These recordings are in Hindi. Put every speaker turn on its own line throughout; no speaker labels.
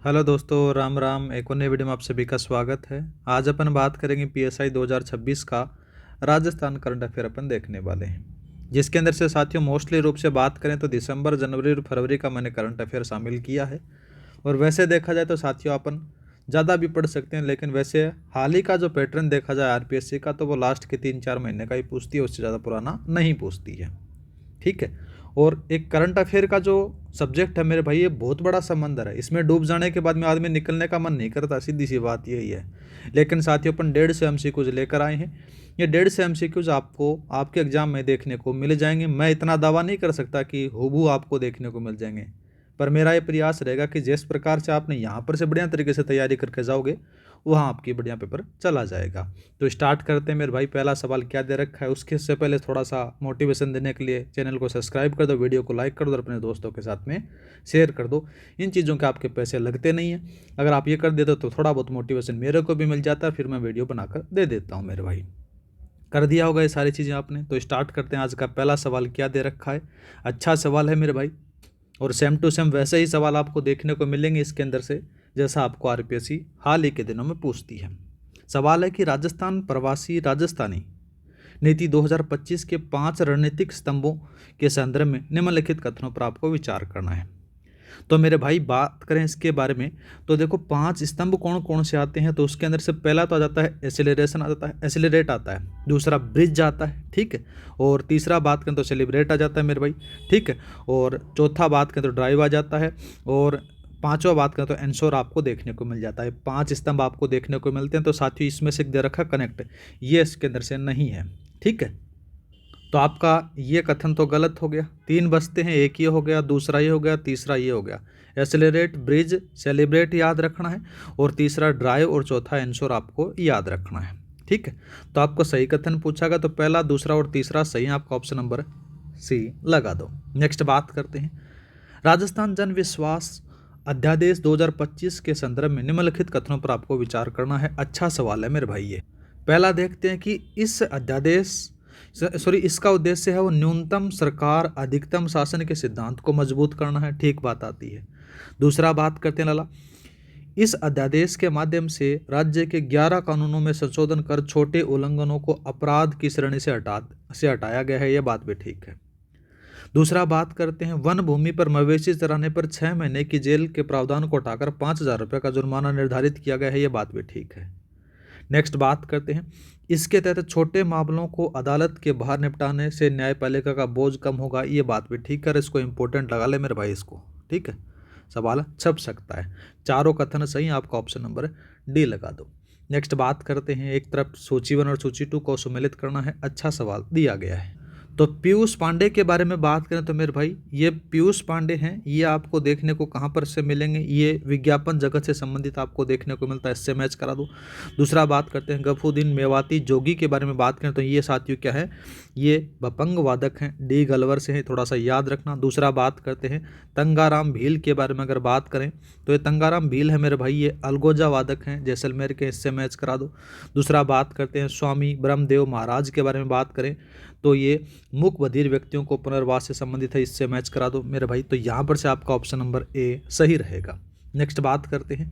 हेलो दोस्तों, राम राम। एक और नई वीडियो में आप सभी का स्वागत है। आज अपन बात करेंगे पीएसआई 2026 का राजस्थान करंट अफेयर अपन देखने वाले हैं, जिसके अंदर से साथियों मोस्टली रूप से बात करें तो दिसंबर, जनवरी और फरवरी का मैंने करंट अफेयर शामिल किया है। और वैसे देखा जाए तो साथियों अपन ज़्यादा भी पढ़ सकते हैं, लेकिन वैसे हाल ही का जो पैटर्न देखा जाए आरपीएससी का, तो वो लास्ट के 3-4 महीने का ही पूछती है, उससे ज़्यादा पुराना नहीं पूछती है। ठीक है। और एक करंट अफेयर का जो सब्जेक्ट है मेरे भाई, ये बहुत बड़ा समंदर है। इसमें डूब जाने के बाद में आदमी निकलने का मन नहीं करता, सीधी सी बात यही है। लेकिन साथियों अपन 150 एमसीक्यूज लेकर आए हैं। ये 150 एमसीक्यूज आपको आपके एग्जाम में देखने को मिल जाएंगे। मैं इतना दावा नहीं कर सकता कि हूबहू आपको देखने को मिल जाएंगे, पर मेरा ये प्रयास रहेगा कि जिस प्रकार से आपने यहाँ पर से बढ़िया तरीके से तैयारी करके जाओगे, वहाँ आपकी बढ़िया पेपर चला जाएगा। तो स्टार्ट करते हैं मेरे भाई। पहला सवाल क्या दे रखा है, उसके से पहले थोड़ा सा मोटिवेशन देने के लिए चैनल को सब्सक्राइब कर दो, वीडियो को लाइक कर दो और अपने दोस्तों के साथ में शेयर कर दो। इन चीज़ों के आपके पैसे लगते नहीं हैं। अगर आप ये कर देते हो तो थोड़ा बहुत मोटिवेशन मेरे को भी मिल जाता है, फिर मैं वीडियो बनाकर दे देता हूँ मेरे भाई। कर दिया होगा ये सारी चीज़ें आपने। तो स्टार्ट करते हैं। आज का पहला सवाल क्या दे रखा है, अच्छा सवाल है मेरे भाई, और सेम टू सेम वैसे ही सवाल आपको देखने को मिलेंगे इसके अंदर से जैसा आपको आरपीएससी हाल ही के दिनों में पूछती है। सवाल है कि राजस्थान प्रवासी राजस्थानी नीति 2025 के 5 रणनीतिक स्तंभों के संदर्भ में निम्नलिखित कथनों पर आपको विचार करना है। तो मेरे भाई बात करें इसके बारे में, तो देखो 5 स्तंभ कौन कौन से आते हैं। तो उसके अंदर से पहला तो आ जाता है एसिलरेशन, आ जाता है एसिलरेट आता है। दूसरा ब्रिज आता है, ठीक है। और तीसरा बात करें तो सेलिब्रेट आ जाता है मेरे भाई, ठीक है। और चौथा बात करें तो ड्राइव आ जाता है। और पांचवा बात करें तो एंश्योर आपको देखने को मिल जाता है। 5 स्तंभ आपको देखने को मिलते हैं। तो साथियों इसमें से दे रखा कनेक्ट, ये इसके अंदर से नहीं है, ठीक है। तो आपका ये कथन तो गलत हो गया। 3 बचते हैं, एक ये हो गया, दूसरा ये हो गया, तीसरा ये हो गया। एसेलरेट, ब्रिज, सेलिब्रेट याद रखना है, और तीसरा ड्राइव, और चौथा एंश्योर आपको याद रखना है, ठीक है। तो आपको सही कथन पूछा गया तो पहला, दूसरा और तीसरा सही है। आपका ऑप्शन नंबर सी लगा दो। नेक्स्ट बात करते हैं। राजस्थान जन विश्वास अध्यादेश 2025 के संदर्भ में निम्नलिखित कथनों पर आपको विचार करना है। अच्छा सवाल है मेरे भाई ये। पहला देखते हैं कि इस अध्यादेश इसका उद्देश्य है वो न्यूनतम सरकार अधिकतम शासन के सिद्धांत को मजबूत करना है, ठीक बात आती है। दूसरा बात करते हैं लाला, इस अध्यादेश के माध्यम से राज्य के 11 कानूनों में संशोधन कर छोटे उल्लंघनों को अपराध की श्रेणी से हटाया गया है, यह बात भी ठीक है। दूसरा बात करते हैं, वन भूमि पर मवेशी चराने पर 6 महीने की जेल के प्रावधान को हटाकर 5,000 रुपये का जुर्माना निर्धारित किया गया है, यह बात भी ठीक है। नेक्स्ट बात करते हैं, इसके तहत छोटे मामलों को अदालत के बाहर निपटाने से न्यायपालिका का बोझ कम होगा, ये बात भी ठीक है। इसको इंपॉर्टेंट लगा ले मेरे भाई इसको, ठीक है। सवाल छप सकता है। चारों कथन सही, आपका ऑप्शन नंबर डी लगा दो। नेक्स्ट बात करते हैं, एक तरफ सूची 1 और सूची 2 को सम्मिलित करना है। अच्छा सवाल दिया गया है। तो पीयूष पांडे के बारे में बात करें तो मेरे भाई, ये पीयूष पांडे हैं, ये आपको देखने को कहाँ पर से मिलेंगे, ये विज्ञापन जगत से संबंधित आपको देखने को मिलता है, इससे मैच करा दो। दूसरा बात करते हैं, गफूद्दीन मेवाती जोगी के बारे में बात करें तो ये साथियों क्या है, ये भपंग वादक हैं, डी गलवर से हैं, थोड़ा सा याद रखना। दूसरा बात करते हैं, तंगाराम भील के बारे में अगर बात करें तो ये तंगाराम भील है मेरे भाई, ये अलगोजा वादक हैं, जैसलमेर के, इससे मैच करा दो। दूसरा बात करते हैं, स्वामी ब्रह्मदेव महाराज के बारे में बात करें तो ये मूक बधिर व्यक्तियों को पुनर्वास से संबंधित है, इससे मैच करा दो मेरे भाई। तो यहाँ पर से आपका ऑप्शन नंबर ए सही रहेगा। नेक्स्ट बात करते हैं,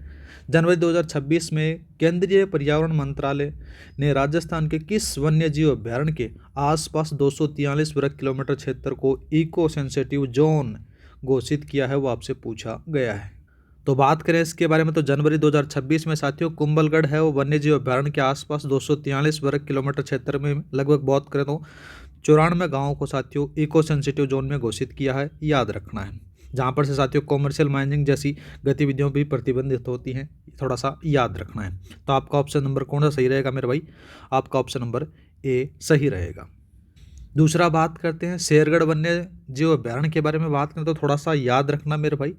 जनवरी 2026 में केंद्रीय पर्यावरण मंत्रालय ने राजस्थान के किस वन्य जीव अभ्यारण्य के आसपास 243 वर्ग किलोमीटर क्षेत्र को इको सेंसिटिव जोन घोषित किया है, वो आपसे पूछा गया है। तो बात करें इसके बारे में तो जनवरी 2026 में साथियों कुंभलगढ़ है वो वन्य जीव अभ्यारण्य के आसपास 243 वर्ग किलोमीटर क्षेत्र में लगभग बात करें तो 94 गाँवों को साथियों इको सेंसिटिव जोन में घोषित किया है, याद रखना है। जहाँ पर से साथियों कॉमर्शियल माइनिंग जैसी गतिविधियों भी प्रतिबंधित होती हैं, थोड़ा सा याद रखना है। तो आपका ऑप्शन नंबर कौन सा सही रहेगा मेरे भाई, आपका ऑप्शन नंबर ए सही रहेगा। दूसरा बात करते हैं, शेरगढ़ वन्य जीव अभ्यारण्य के बारे में बात करें तो थोड़ा सा याद रखना मेरे भाई।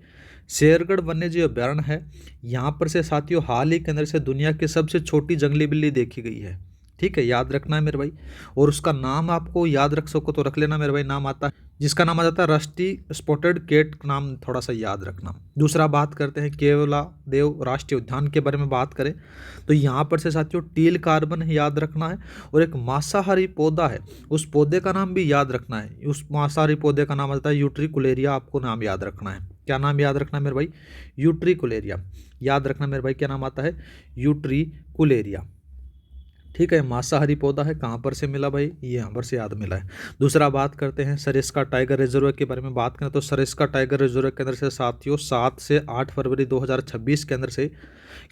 शेरगढ़ वन्य जीव अभ्यारण्य है, यहाँ पर से साथियों हाल ही के अंदर से दुनिया की सबसे छोटी जंगली बिल्ली देखी गई है, ठीक है, याद रखना है मेरे भाई। और उसका नाम आपको याद रख सको तो रख लेना मेरे भाई, नाम आता है जिसका नाम आ जाता है रस्टी स्पॉटेड कैट, नाम थोड़ा सा याद रखना। दूसरा बात करते हैं, केवला देव राष्ट्रीय उद्यान के बारे में बात करें तो यहाँ पर से साथियों टील कार्बन याद रखना है, और एक मांसाहारी पौधा है, उस पौधे का नाम भी याद रखना है। उस मांसाहारी पौधे का नाम आता है यूट्रिकुलेरिया, आपको नाम याद रखना है। क्या नाम याद रखना मेरे भाई? यूट्रिकुलेरिया। याद रखना मेरे भाई, क्या नाम आता है? यूट्रिकुलेरिया। ठीक है, मांसाहारी पौधा है। कहाँ पर से मिला भाई? ये यहाँ पर से याद मिला है। दूसरा बात करते हैं सरिस्का टाइगर रिजर्व के बारे में बात करें तो सरिस्का टाइगर रिजर्व के अंदर से साथियों 7 से 8 फरवरी 2026 के अंदर से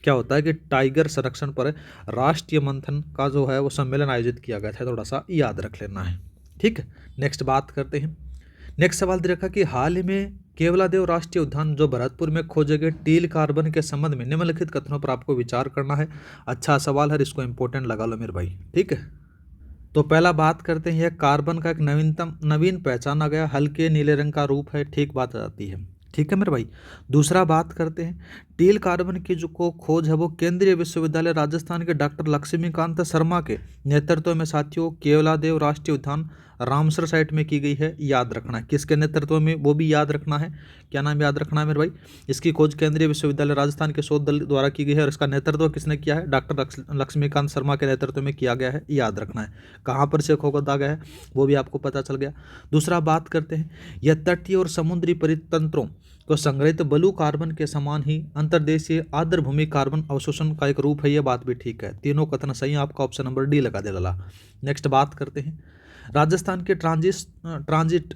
क्या होता है कि टाइगर संरक्षण पर राष्ट्रीय मंथन का जो है वो सम्मेलन आयोजित किया गया था, थोड़ा सा याद रख लेना है। ठीक है, नेक्स्ट बात करते हैं। नेक्स्ट सवाल दे रखा कि हाल ही में केवलादेव राष्ट्रीय उद्यान जो भरतपुर में खोजे गए टील कार्बन के संबंध में निम्नलिखित कथनों पर आपको विचार करना है। अच्छा सवाल है, इसको इंपॉर्टेंट लगा लो मेरे भाई। ठीक है, तो पहला बात करते हैं, यह कार्बन का एक नवीन पहचाना गया हल्के नीले रंग का रूप है। ठीक बात आ जाती है। ठीक है मेरे भाई। दूसरा बात करते हैं, टील कार्बन की जो को खोज है वो केंद्रीय विश्वविद्यालय राजस्थान के डॉक्टर लक्ष्मीकांत शर्मा के नेतृत्व में साथियों केवलादेव राष्ट्रीय उद्यान रामसर साइट में की गई है। याद रखना है किसके नेतृत्व में, वो भी याद रखना है। क्या नाम याद रखना है मेरे भाई? इसकी खोज केंद्रीय विश्वविद्यालय राजस्थान के शोध दल द्वारा की गई है और इसका नेतृत्व किसने किया है? डॉक्टर लक्ष्मीकांत शर्मा के नेतृत्व में किया गया है। याद रखना है। कहाँ पर से खोदा गया है वो भी आपको पता चल गया। दूसरा बात करते हैं, यह तटीय और समुद्री परितंत्रों को संग्रहित बलू कार्बन के समान ही अंतर्देशीय आर्द्रभूमि कार्बन अवशोषण का एक रूप है। यह बात भी ठीक है। तीनों कथन सही, आपका ऑप्शन नंबर डी लगा दे लाला। नेक्स्ट बात करते हैं, राजस्थान के ट्रांजिट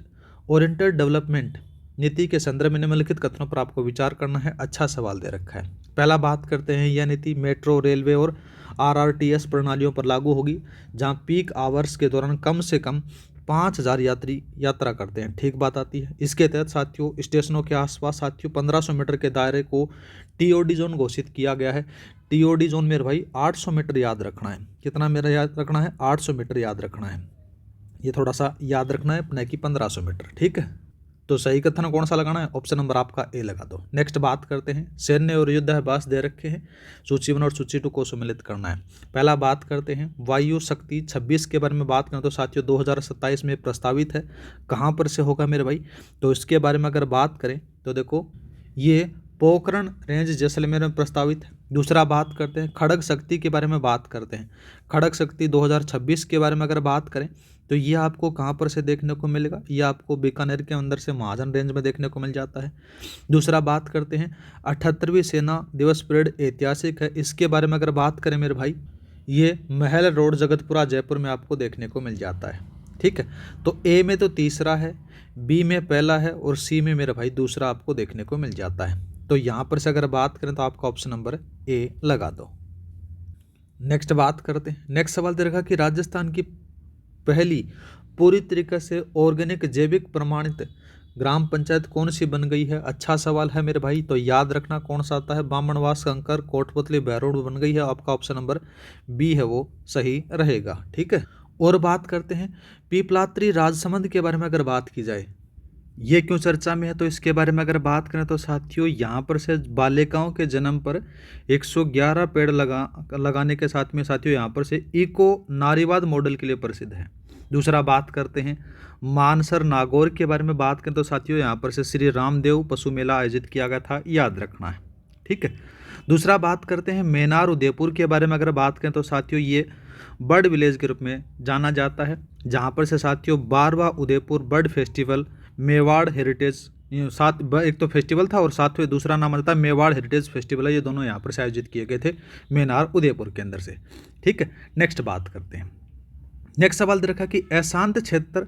ओरिएंटेड डेवलपमेंट नीति के संदर्भ में निम्नलिखित कथनों पर आपको विचार करना है। अच्छा सवाल दे रखा है। पहला बात करते हैं, यह नीति मेट्रो, रेलवे और आरआरटीएस प्रणालियों पर लागू होगी जहां पीक आवर्स के दौरान कम से कम 5000 यात्री यात्रा करते हैं। ठीक बात आती है। इसके तहत साथियों स्टेशनों के आसपास साथियों 1500 मीटर के दायरे को टीओडी जोन घोषित किया गया है। टीओडी जोन मेरे भाई 800 मीटर याद रखना है। कितना मेरा याद रखना है? 800 मीटर याद रखना है। ये थोड़ा सा याद रखना है, न कि 1500 मीटर। ठीक है, तो सही कथन कौन सा लगाना है? ऑप्शन नंबर आपका ए लगा दो। नेक्स्ट बात करते हैं, सैन्य और युद्धाभ्यास दे रखे हैं, सूची 1 और सूची 2 को सम्मिलित करना है। पहला बात करते हैं, वायु शक्ति 26 के बारे में बात करें तो साथियों 2027 में प्रस्तावित है। कहाँ पर से होगा मेरे भाई? तो इसके बारे में अगर बात करें तो देखो ये पोखरण रेंज जैसलमेर में प्रस्तावित है। दूसरा बात करते हैं, खड़ग शक्ति के बारे में बात करते हैं। खड़ग शक्ति 2026 के बारे में अगर बात करें तो ये आपको कहाँ पर से देखने को मिलेगा? ये आपको बीकानेर के अंदर से महाजन रेंज में देखने को मिल जाता है। दूसरा बात करते हैं, 78वीं सेना दिवस परेड ऐतिहासिक है। इसके बारे में अगर बात करें मेरे भाई, ये महल रोड जगतपुरा जयपुर में आपको देखने को मिल जाता है। ठीक है, तो ए में तो तीसरा है, बी में पहला है और सी में मेरे भाई दूसरा आपको देखने को मिल जाता है। तो यहाँ पर से अगर बात करें तो आपका ऑप्शन नंबर ए लगा दो। नेक्स्ट बात करते हैं, नेक्स्ट सवाल दे रखा कि राजस्थान की पहली पूरी तरीके से ऑर्गेनिक जैविक प्रमाणित ग्राम पंचायत कौन सी बन गई है? अच्छा सवाल है मेरे भाई। तो याद रखना कौन सा आता है? बामणवास, कंकर, कोटपुतली, बहरोड बन गई है। आपका ऑप्शन नंबर बी है वो सही रहेगा। ठीक है, और बात करते हैं पीपलात्री राजसमंद के बारे में अगर बात की जाए, ये क्यों चर्चा में है? तो इसके बारे में अगर बात करें तो साथियों यहाँ पर से बालिकाओं के जन्म पर 111 पेड़ लगाने के साथ में साथियों यहाँ पर से इको नारीवाद मॉडल के लिए प्रसिद्ध है। दूसरा बात करते हैं मानसर नागौर के बारे में बात करें तो साथियों यहाँ पर से श्री रामदेव पशु मेला आयोजित किया गया था। याद रखना है। ठीक है, दूसरा बात करते हैं मेनार उदयपुर के बारे में अगर बात करें तो साथियों ये बर्ड विलेज के रूप में जाना जाता है, जहाँ पर से साथियों 12वां Udaipur bird festival Mewar heritage एक तो फेस्टिवल था और साथ में दूसरा नाम था मेवाड़ हेरिटेज फेस्टिवल है। ये दोनों यहाँ पर से आयोजित किए गए थे मेनार उदयपुर के अंदर से। ठीक है, नेक्स्ट बात करते हैं। नेक्स्ट सवाल दे रखा कि अशांत क्षेत्र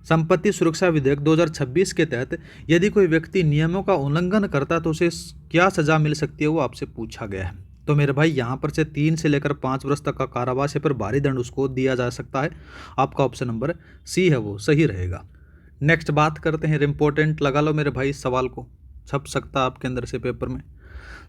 संपत्ति सुरक्षा विधेयक 2026 के तहत यदि कोई व्यक्ति नियमों का उल्लंघन करता है तो उसे क्या सजा मिल सकती है, वो आपसे पूछा गया है। तो मेरे भाई यहाँ पर से 3 से लेकर 5 वर्ष तक का कारावास या फिर भारी दंड उसको दिया जा सकता है। आपका ऑप्शन नंबर सी है वो सही रहेगा। नेक्स्ट बात करते हैं, इम्पोर्टेंट लगा लो मेरे भाई, सवाल को छप सकता है आपके अंदर से पेपर में।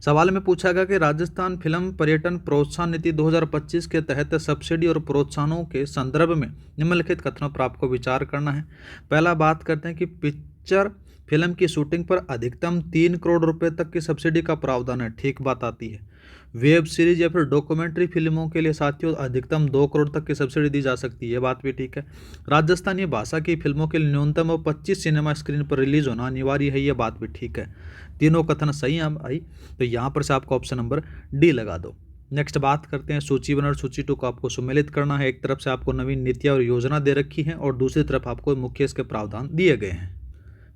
सवाल में पूछा गया कि राजस्थान फिल्म पर्यटन प्रोत्साहन नीति 2025 के तहत सब्सिडी और प्रोत्साहनों के संदर्भ में निम्नलिखित कथनों पर आपको विचार करना है। पहला बात करते हैं कि पिक्चर फिल्म की शूटिंग पर अधिकतम 3 करोड़ रुपए तक की सब्सिडी का प्रावधान है। ठीक बात आती है। वेब सीरीज या फिर डॉक्यूमेंट्री फिल्मों के लिए साथियों अधिकतम 2 करोड़ तक की सब्सिडी दी जा सकती है। ये बात भी ठीक है। राजस्थानी भाषा की फिल्मों के लिए न्यूनतम 25 सिनेमा स्क्रीन पर रिलीज होना अनिवार्य है। ये बात भी ठीक है। तीनों कथन सही आई, तो यहाँ पर से आपको ऑप्शन नंबर डी लगा दो। नेक्स्ट बात करते हैं, सूची 1 और सूची 2 को आपको सम्मिलित करना है। एक तरफ से आपको नवीन नीतियाँ और योजना दे रखी है और दूसरी तरफ आपको मुख्य इसके प्रावधान दिए गए हैं।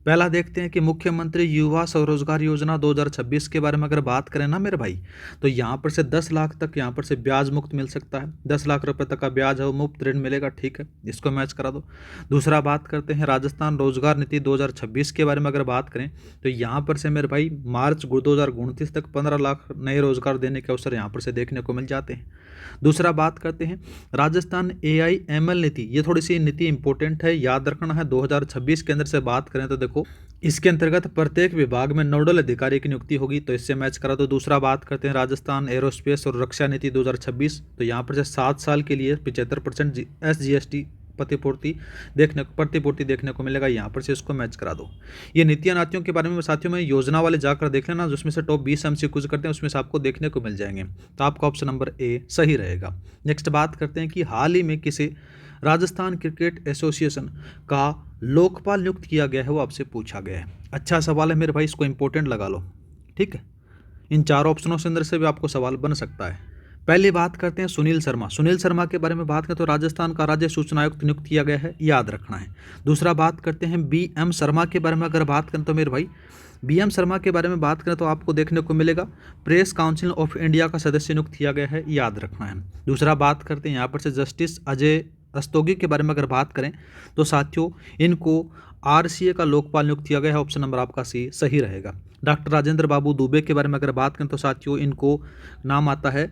पहला देखते हैं कि मुख्यमंत्री युवा स्वरोजगार योजना 2026 के बारे में अगर बात करें ना मेरे भाई, तो यहाँ पर से 10 लाख तक यहाँ पर से ब्याज मुक्त मिल सकता है। 10 लाख रुपए तक का ब्याज है वो मुफ्त ऋण मिलेगा, ठीक है, इसको मैच करा दो। दूसरा बात करते हैं राजस्थान रोजगार नीति 2026 के बारे में अगर बात करें, तो यहाँ पर से मेरे भाई मार्च 2029 तक 15 लाख नए रोजगार देने के अवसर यहाँ पर से देखने को मिल जाते हैं। दूसरा बात करते हैं राजस्थान AIML नीति, ये थोड़ी सी नीति इंपॉर्टेंट है, याद रखना है। 2026 के अंदर से बात करें तो देखो इसके अंतर्गत प्रत्येक विभाग में नोडल अधिकारी की नियुक्ति होगी, तो इससे मैच करा। तो दूसरा बात करते हैं राजस्थान एरोस्पेस और रक्षा नीति 2026, तो यहाँ पर से 7 साल के लिए 75% SGST प्रतिपूर्ति देखने को मिलेगा, यहाँ पर से इसको मैच करा दो। ये नीतियां नातियों के बारे में साथियों में योजना वाले जाकर देख लेना, जिसमें से टॉप 20 MCQs करते हैं उसमें से आपको देखने को मिल जाएंगे, तो आपका ऑप्शन नंबर ए सही रहेगा। नेक्स्ट बात करते हैं कि हाल ही में किसे राजस्थान क्रिकेट एसोसिएशन का लोकपाल नियुक्त किया गया है, वो आपसे पूछा गया है। अच्छा सवाल है मेरे भाई, इसको इंपॉर्टेंट लगा लो, ठीक है। इन चारों ऑप्शनों से अंदर से भी आपको सवाल बन सकता है। पहले बात करते हैं सुनील शर्मा। सुनील शर्मा के बारे में बात करें तो राजस्थान का राज्य सूचना आयुक्त नियुक्त किया गया है, याद रखना है। दूसरा बात करते हैं BM शर्मा के बारे में अगर बात करें तो मेरे भाई BM शर्मा के बारे में बात करें तो आपको देखने को मिलेगा प्रेस काउंसिल ऑफ इंडिया का सदस्य नियुक्त किया गया है, याद रखना है। दूसरा बात करते हैं यहाँ पर से जस्टिस अजय रस्तोगी के बारे में अगर बात करें तो साथियों इनको RCA का लोकपाल नियुक्त किया गया है, ऑप्शन नंबर आपका सी सही रहेगा। डॉक्टर राजेंद्र बाबू दुबे के बारे में अगर बात करें तो साथियों इनको नाम आता है,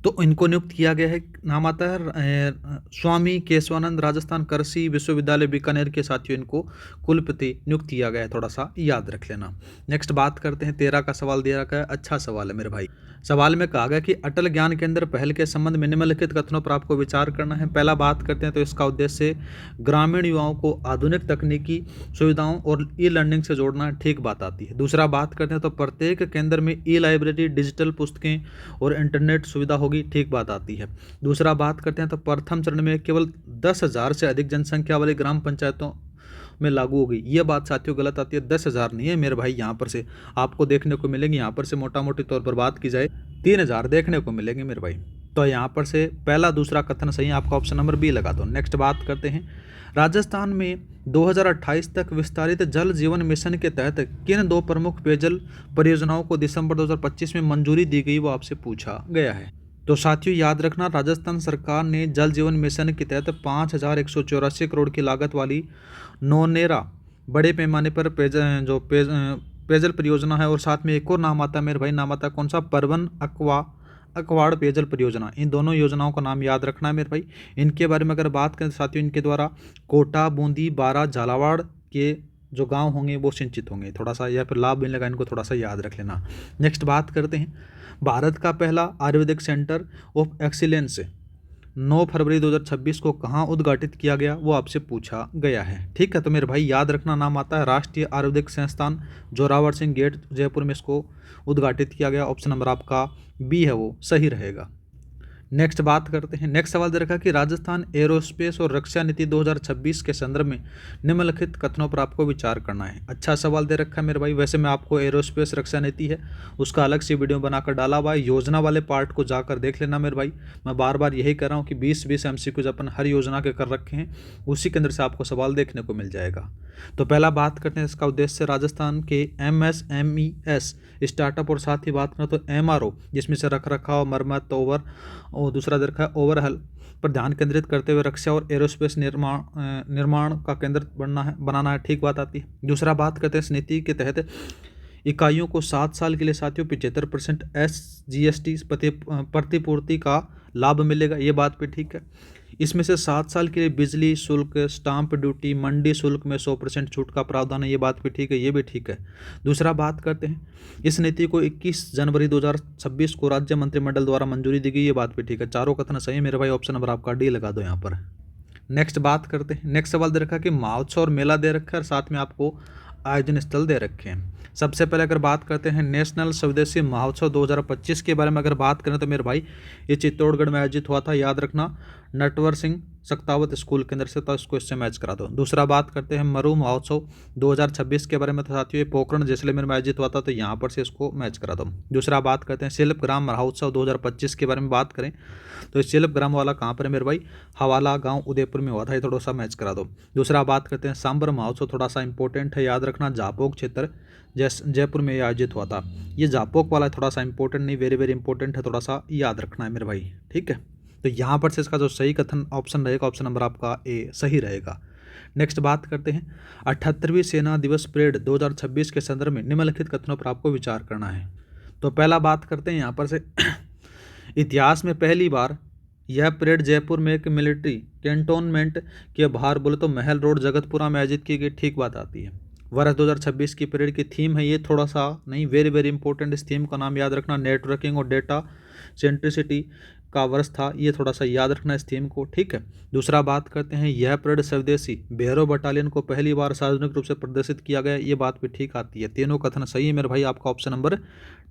तो इनको नियुक्त किया गया है, नाम आता है स्वामी केशवानंद राजस्थान कृषि विश्वविद्यालय बीकानेर के साथियों इनको कुलपति नियुक्त किया गया है, थोड़ा सा याद रख लेना। नेक्स्ट बात करते हैं 13 का सवाल दे रखा है, अच्छा सवाल है मेरे भाई। सवाल में कहा गया कि अटल ज्ञान केंद्र पहल के संबंध में निम्नलिखित कथनों पर आपको विचार करना है। पहला बात करते हैं तो इसका उद्देश्य ग्रामीण युवाओं को आधुनिक तकनीकी सुविधाओं और E-लर्निंग से जोड़ना है, ठीक बात आती है। दूसरा बात करते हैं तो प्रत्येक केंद्र में E-लाइब्रेरी, डिजिटल पुस्तकें और इंटरनेट सुविधा होगी, ठीक बात आती है। दूसरा बात करते हैं तो प्रथम चरण में केवल 10,000 से अधिक जनसंख्या वाली ग्राम पंचायतों में लागू होगी, ये बात साथियों गलत आती है। 10,000 नहीं है मेरे भाई, यहाँ पर से आपको देखने को मिलेंगे, यहाँ पर से मोटा मोटी तौर पर बात की जाए 3,000 देखने को मिलेंगे मेरे भाई। तो यहाँ पर से पहला दूसरा कथन सही है, आपका ऑप्शन नंबर बी लगा दो। नेक्स्ट बात करते हैं राजस्थान में 2028 तक विस्तारित जल जीवन मिशन के तहत किन 2 प्रमुख पेयजल परियोजनाओं को दिसंबर 2025 में मंजूरी दी गई, वो आपसे पूछा गया है। तो साथियों याद रखना, राजस्थान सरकार ने जल जीवन मिशन के तहत 5,184 करोड़ की लागत वाली नौनेरा बड़े पैमाने पर पेयजल परियोजना है, और साथ में एक और नाम आता है मेरे भाई, नाम आता है कौन सा, परवन अकवाड़ पेयजल परियोजना। इन दोनों योजनाओं का नाम याद रखना है मेरे भाई। इनके बारे में अगर बात करें साथियों, इनके द्वारा कोटा, बूंदी, बारा, झालावाड़ के जो गांव होंगे वो सिंचित होंगे, थोड़ा सा या फिर लाभ मिलेगा, इनको थोड़ा सा याद रख लेना। नेक्स्ट बात करते हैं भारत का पहला आयुर्वेदिक सेंटर ऑफ एक्सीलेंस 9 फरवरी 2026 को कहाँ उद्घाटित किया गया, वो आपसे पूछा गया है, ठीक है। तो मेरे भाई याद रखना, नाम आता है राष्ट्रीय आयुर्वेदिक संस्थान, जोरावर सिंह गेट, जयपुर में इसको उद्घाटित किया गया, ऑप्शन नंबर आपका बी है वो सही रहेगा। नेक्स्ट बात करते हैं, नेक्स्ट सवाल दे रखा कि राजस्थान एरोस्पेस और रक्षा नीति 2026 के संदर्भ में निम्नलिखित कथनों पर आपको विचार करना है। अच्छा सवाल दे रखा है मेरे भाई। वैसे मैं आपको एरोस्पेस रक्षा नीति है उसका अलग से वीडियो बनाकर डाला हुआ है, योजना वाले पार्ट को जाकर देख लेना मेरे भाई। मैं बार बार यही कर रहा हूँ कि 20-20 MCQs अपन हर योजना के कर रखे हैं, उसी के अंदर से आपको सवाल देखने को मिल जाएगा। तो पहला बात करते हैं इसका उद्देश्य राजस्थान के MSMES स्टार्टअप, और साथ ही बात करें तो MRO जिसमें से रख रखाव, मरम्मत, और दूसरा देखा है ओवरहल पर ध्यान केंद्रित करते हुए रक्षा और एरोस्पेस निर्माण का केंद्र बनाना है, ठीक बात आती है। दूसरा बात करते हैं इस नीति के तहत इकाइयों को 7 साल के लिए साथियों 75% SGST प्रतिपूर्ति का लाभ मिलेगा, ये बात भी ठीक है। इसमें से 7 साल के लिए बिजली शुल्क, स्टाम्प ड्यूटी, मंडी शुल्क में 100% छूट का प्रावधान है, ये बात भी ठीक है, ये भी ठीक है। दूसरा बात करते हैं इस नीति को 21 जनवरी 2026 को राज्य मंत्रिमंडल द्वारा मंजूरी दी गई, ये बात भी ठीक है। चारों कथन सही है मेरे भाई, ऑप्शन नंबर आपका डी लगा दो यहाँ पर। नेक्स्ट बात करते हैं, नेक्स्ट सवाल दे रखा कि महोत्सव और मेला दे रखा है और साथ में आपको आयोजन स्थल दे रखे हैं। सबसे पहले अगर बात करते हैं नेशनल स्वदेशी महोत्सव 2025 के बारे में अगर बात करें तो मेरे भाई ये चित्तौड़गढ़ में आयोजित हुआ था, याद रखना नटवर सिंह सक्तावत स्कूल के अंदर से, तो इसको इससे मैच करा दो। दूसरा बात करते हैं मरु महोत्सव 2026 के बारे में, तो साथियों ये पोखरण जैसलमेर में आयोजित हुआ था, तो यहाँ पर से इसको मैच करा दो। दूसरा बात करते हैं शिल्प ग्राम महोत्सव 2025 के बारे में बात करें, तो इस शिल्प ग्राम वाला कहाँ पर है मेरे भाई, हवाला गाँव उदयपुर में हुआ था, ये थोड़ा सा मैच करा दो। दूसरा बात करते हैं सांबर महोत्सव, थोड़ा सा इंपॉर्टेंट है, याद रखना, झापोक क्षेत्र जयपुर में आयोजित हुआ था। ये झापोक वाला थोड़ा सा इंपॉर्टेंट नहीं, वेरी वेरी इंपॉर्टेंट है, थोड़ा सा याद रखना है मेरे भाई, ठीक है। तो यहाँ पर से इसका जो सही कथन ऑप्शन रहेगा, ऑप्शन नंबर आपका ए सही रहेगा। नेक्स्ट बात करते हैं 78वीं सेना दिवस परेड 2026 के संदर्भ में निम्नलिखित कथनों पर आपको विचार करना है। तो पहला बात करते हैं यहाँ पर से इतिहास में पहली बार यह परेड जयपुर में एक मिलिट्री कैंटोनमेंट के बाहर बोले तो महल रोड जगतपुरा में आयोजित की गई, ठीक बात आती है। वर्ष 2026 की परेड की थीम है ये, थोड़ा सा नहीं, वेरी वेरी इंपॉर्टेंट, इस थीम का नाम याद रखना, नेटवर्किंग और डेटा सेंट्रिसिटी का वर्ष था, ये थोड़ा सा याद रखना इस थीम को, ठीक है। दूसरा बात करते हैं यह परेड स्वदेशी भैरव बटालियन को पहली बार सार्वजनिक रूप से प्रदर्शित किया गया, ये बात भी ठीक आती है। तीनों कथन सही है मेरे भाई, आपका ऑप्शन नंबर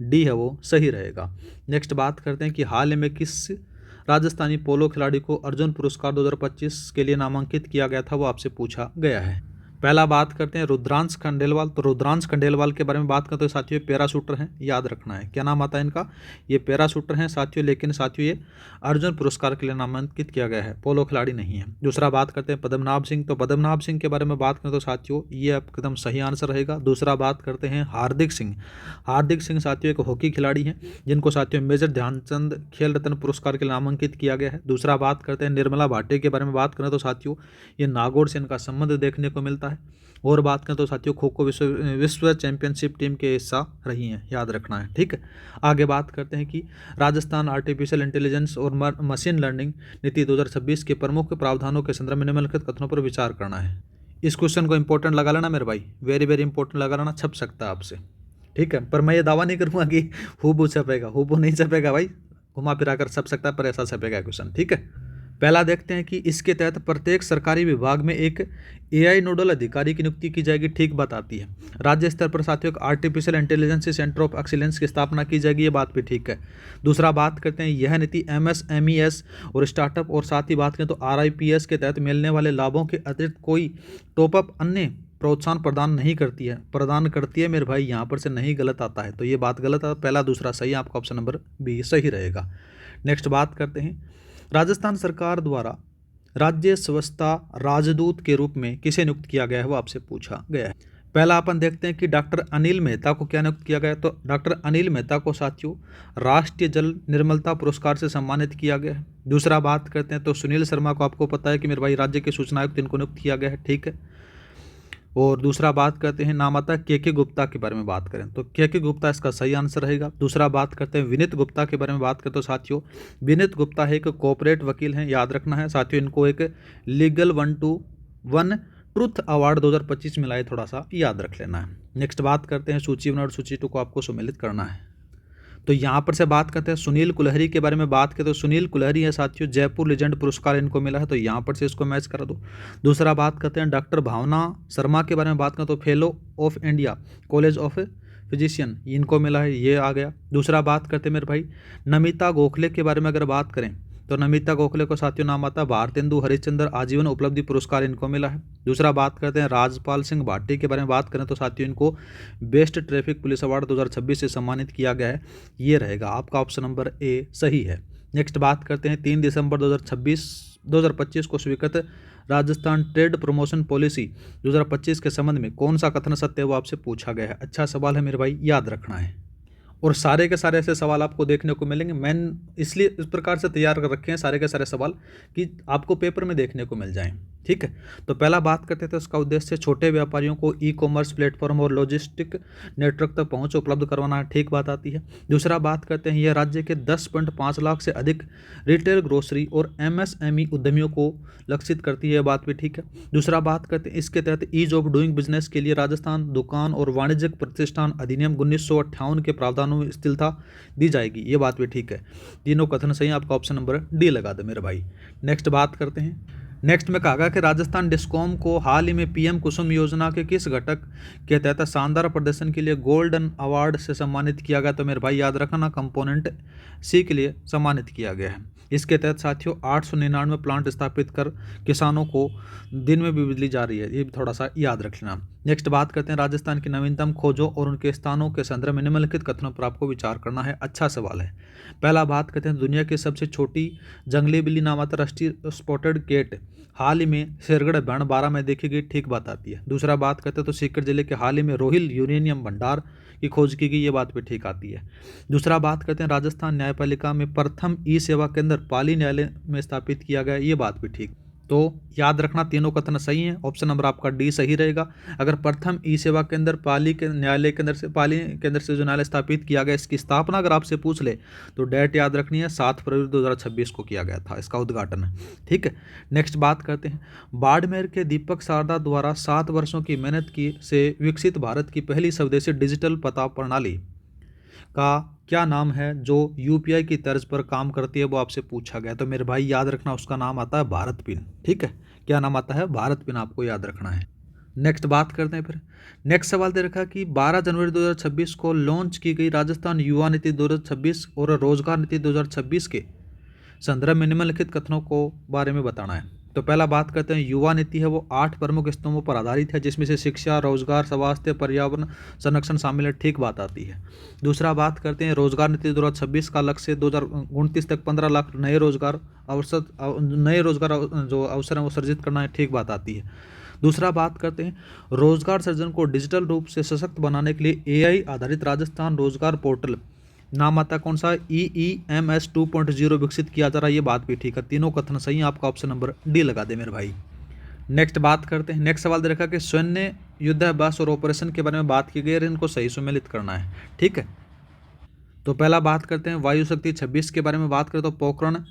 डी है वो सही रहेगा। नेक्स्ट बात करते हैं कि हाल ही में किस राजस्थानी पोलो खिलाड़ी को अर्जुन पुरस्कार 2025 के लिए नामांकित किया गया था, वो आपसे पूछा गया है। पहला बात करते हैं रुद्रांश खंडेलवाल, तो रुद्रांश खंडेलवाल के बारे में बात करते हैं साथियों, पैराशूटर हैं, याद रखना है, क्या नाम आता है इनका, ये पैराशूटर हैं साथियों, लेकिन साथियों ये अर्जुन पुरस्कार के लिए नामांकित किया गया है, पोलो खिलाड़ी नहीं है। दूसरा बात करते हैं पद्मनाभ सिंह, तो पद्मनाभ सिंह के बारे में बात करें तो साथियों ये एकदम सही आंसर रहेगा। दूसरा बात करते हैं हार्दिक सिंह, हार्दिक सिंह साथियों एक हॉकी खिलाड़ी हैं, जिनको साथियों मेजर ध्यानचंद खेल रत्न पुरस्कार के लिए नामांकित किया गया है। दूसरा बात करते हैं निर्मला भाटिया के बारे में बात करें तो साथियों ये नागौर से इनका संबंध देखने को मिलता है। और बात करें तो साथियों खो खो विश्व चैंपियनशिप टीम के हिस्सा रही हैं, याद रखना है, ठीक है। आगे बात करते हैं कि राजस्थान आर्टिफिशियल इंटेलिजेंस और मशीन लर्निंग नीति 2026 के प्रमुख प्रावधानों के संदर्भ में निम्नलिखित कथनों पर विचार करना है। इस क्वेश्चन को इंपॉर्टेंट लगा लेना मेरे भाई, वेरी वेरी इंपॉर्टेंट लगा लेना, छप सकता है आपसे, ठीक है। पर मैं ये दावा नहीं करूँगा कि हूबहू छपेगा, हूबहू नहीं छपेगा भाई, घुमा फिरा कर छप सकता है, पर ऐसा छपेगा क्वेश्चन, ठीक है। पहला देखते हैं कि इसके तहत प्रत्येक सरकारी विभाग में एक एआई नोडल अधिकारी की नियुक्ति की जाएगी, ठीक बात आती है। राज्य स्तर पर साथियों artificial intelligence centre of excellence की स्थापना की जाएगी, ये बात भी ठीक है। दूसरा बात करते हैं यह नीति एमएसएमईएस और स्टार्टअप और साथ ही बात करें तो आरआईपीएस के तहत मिलने वाले लाभों के अतिरिक्त कोई टॉपअप अन्य प्रोत्साहन प्रदान नहीं करती है, प्रदान करती है मेरे भाई, यहाँ पर से नहीं, गलत आता है, तो ये बात गलत है, पहला दूसरा सही है, आपका ऑप्शन नंबर बी सही रहेगा। नेक्स्ट बात करते हैं राजस्थान सरकार द्वारा राज्य स्वच्छता राजदूत के रूप में किसे नियुक्त किया गया है, वो आपसे पूछा गया है। पहला अपन देखते हैं कि डॉक्टर अनिल मेहता को क्या नियुक्त किया गया, तो डॉक्टर अनिल मेहता को साथियों राष्ट्रीय जल निर्मलता पुरस्कार से सम्मानित किया गया है। दूसरा बात करते हैं तो सुनील शर्मा को आपको पता है कि मेरे भाई राज्य के सूचना आयुक्त, इनको नियुक्त किया गया है, ठीक है। और दूसरा बात करते हैं नाम आता है के गुप्ता के बारे में बात करें तो के गुप्ता इसका सही आंसर रहेगा। दूसरा बात करते हैं विनीत गुप्ता के बारे में बात करें तो साथियों विनीत गुप्ता है एक कॉर्पोरेट वकील हैं, याद रखना है साथियों, इनको एक लीगल 1-to-1 ट्रुथ अवार्ड 2025 मिला है, थोड़ा सा याद रख लेना है। नेक्स्ट बात करते हैं सूची 1 और सूची 2 को आपको सम्मिलित करना है। तो यहाँ पर से बात करते हैं सुनील कुलहरी के बारे में बात करें तो सुनील कुलहरी है साथियों, जयपुर लेजेंड पुरस्कार इनको मिला है, तो यहाँ पर से इसको मैच करा दो। दूसरा बात करते हैं डॉक्टर भावना शर्मा के बारे में बात करें तो fellow of India college of physician इनको मिला है, ये आ गया। दूसरा बात करते हैं मेरे भाई नमिता गोखले के बारे में अगर बात करें तो नमिता गोखले को साथियों नाम आता है भारतेंदु हरिश्चंद्र आजीवन उपलब्धि पुरस्कार इनको मिला है। दूसरा बात करते हैं राजपाल सिंह भाटी के बारे में बात करें तो साथियों इनको बेस्ट ट्रैफिक पुलिस अवार्ड 2026 से सम्मानित किया गया है, ये रहेगा आपका ऑप्शन नंबर ए सही है। नेक्स्ट बात करते हैं 3 दिसंबर 2025 को स्वीकृत राजस्थान ट्रेड प्रमोशन पॉलिसी 2025 के संबंध में कौन सा कथन सत्य है वो आपसे पूछा गया है। अच्छा सवाल है मेरे भाई, याद रखना है, और सारे के सारे ऐसे सवाल आपको देखने को मिलेंगे। मैंने इसलिए इस प्रकार से तैयार कर रखे हैं सारे के सारे सवाल कि आपको पेपर में देखने को मिल जाएं, ठीक है। तो पहला बात करते थे उसका उद्देश्य छोटे व्यापारियों को ई कॉमर्स प्लेटफॉर्म और लॉजिस्टिक नेटवर्क तक पहुंच उपलब्ध करवाना है, ठीक बात आती है। दूसरा बात करते हैं यह राज्य के 10.5 लाख से अधिक रिटेल ग्रोसरी और एमएसएमई उद्यमियों को लक्षित करती है, बात भी ठीक है। दूसरा बात करते हैं इसके तहत ईज ऑफ डूइंग बिजनेस के लिए राजस्थान दुकान और वाणिज्यिक प्रतिष्ठान अधिनियम 1958 के प्रावधानों में स्थिरता दी जाएगी, ये बात भी ठीक है। तीनों कथन सही, आपका ऑप्शन नंबर डी लगा दे मेरे भाई। नेक्स्ट बात करते हैं, नेक्स्ट में कहा गया कि राजस्थान डिस्कॉम को हाल ही में पीएम कुसुम योजना के किस घटक के तहत शानदार प्रदर्शन के लिए गोल्डन अवार्ड से सम्मानित किया गया, तो मेरे भाई याद रखना कंपोनेंट सी के लिए सम्मानित किया गया है। इसके तहत साथियों 899 प्लांट स्थापित कर किसानों को दिन में भी बिजली जा रही है, ये भी थोड़ा सा याद रख लेना। नेक्स्ट बात करते हैं राजस्थान की नवीनतम खोजों और उनके स्थानों के संदर्भ में निम्नलिखित कथनों पर आपको विचार करना है। अच्छा सवाल है। पहला बात करते हैं दुनिया की सबसे छोटी जंगली बिल्ली नामाता राष्ट्रीय स्पॉटेड कैट हाल ही में शेरगढ़ बन 12 में देखी गई, ठीक बात आती है। दूसरा बात करते हैं तो सीकर जिले के हाल ही में रोहिल यूरेनियम भंडार की खोज की गई, ये बात भी ठीक आती है। दूसरा बात करते हैं राजस्थान न्यायपालिका में प्रथम ई सेवा केंद्र पाली न्यायालय में स्थापित किया गया, ये बात भी ठीक। तो याद रखना तीनों कथन सही हैं, ऑप्शन नंबर आपका डी सही रहेगा। अगर प्रथम ई सेवा केंद्र पाली के न्यायालय केंद्र से पाली केंद्र से जो न्यायालय स्थापित किया गया, इसकी स्थापना अगर आपसे पूछ ले तो डेट याद रखनी है, 7 फरवरी 2026 को किया गया था इसका उद्घाटन, ठीक है। नेक्स्ट बात करते हैं बाड़मेर के दीपक शारदा द्वारा 7 वर्षों की मेहनत की से विकसित भारत की पहली स्वदेशी डिजिटल पता प्रणाली का क्या नाम है जो यूपीआई की तर्ज पर काम करती है, वो आपसे पूछा गया। तो मेरे भाई याद रखना उसका नाम आता है भारत पिन, ठीक है। क्या नाम आता है? भारत पिन, आपको याद रखना है। नेक्स्ट बात करते हैं फिर। नेक्स्ट सवाल दे रखा कि 12 जनवरी 2026 को लॉन्च की गई राजस्थान युवा नीति 2026 और रोजगार नीति 2026 के संदर्भ में निम्नलिखित कथनों को बारे में बताना है। तो पहला बात करते हैं युवा नीति है वो 8 प्रमुख स्तंभों पर आधारित है, जिसमें से शिक्षा, रोजगार, स्वास्थ्य, पर्यावरण संरक्षण शामिल है, ठीक बात आती है। दूसरा बात करते हैं रोजगार नीति 2026 का लक्ष्य 2029 तक 15 लाख नए रोजगार जो अवसर हैं वो सृजित करना है, ठीक बात आती है। दूसरा बात करते हैं रोजगार सृजन को डिजिटल रूप से सशक्त बनाने के लिए एआई आधारित राजस्थान रोजगार पोर्टल नाम आता कौन सा? EEMS 2.0 विकसित किया जा रहा है, ये बात भी ठीक है। तीनों कथन सही है, आपका ऑप्शन नंबर डी लगा दे मेरे भाई। नेक्स्ट बात करते हैं। नेक्स्ट सवाल दे रखा कि सैन्य युद्धाभ्यास और ऑपरेशन के बारे में बात की गई है, इनको सही सुमेलित करना है, ठीक है। तो पहला बात करते हैं वायु शक्ति 26 के बारे में बात करें तो पोखरण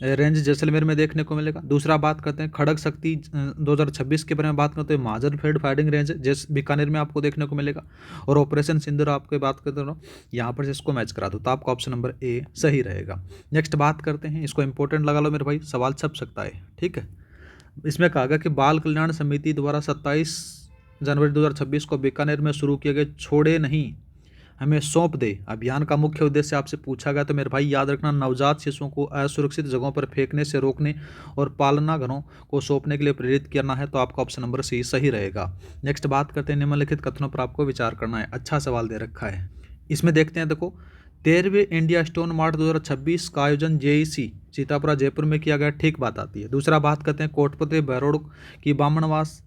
रेंज जैसलमेर में देखने को मिलेगा। दूसरा बात करते हैं खड़ग शक्ति 2026 के बारे में बात करते हैं माजरफेड फायरिंग रेंज जैसे बीकानेर में आपको देखने को मिलेगा। और ऑपरेशन सिंदूर आपको बात करते हो यहाँ पर से इसको मैच करा दो, तो आपका ऑप्शन नंबर ए सही रहेगा। नेक्स्ट बात करते हैं, इसको इंपॉर्टेंट लगा लो मेरे भाई, सवाल छप सकता है, ठीक है। इसमें कहा गया कि बाल कल्याण समिति द्वारा 27 जनवरी 2026 को बीकानेर में शुरू किए गए छोड़े नहीं हमें सौंप दे अभियान का मुख्य उद्देश्य आपसे पूछा गया। तो मेरे भाई याद रखना नवजात शिशुओं को असुरक्षित जगहों पर फेंकने से रोकने और पालना घरों को सौंपने के लिए प्रेरित करना है, तो आपका ऑप्शन नंबर सी सही रहेगा। नेक्स्ट बात करते हैं निम्नलिखित कथनों पर आपको विचार करना है। अच्छा सवाल दे रखा है, इसमें देखते हैं। देखो 13वें इंडिया स्टोन मार्ट 2026 का आयोजन जेईसी सीतापुरा जयपुर में किया गया, ठीक बात आती है। दूसरा बात करते हैं कोटपत्री बहरोड की बामणवास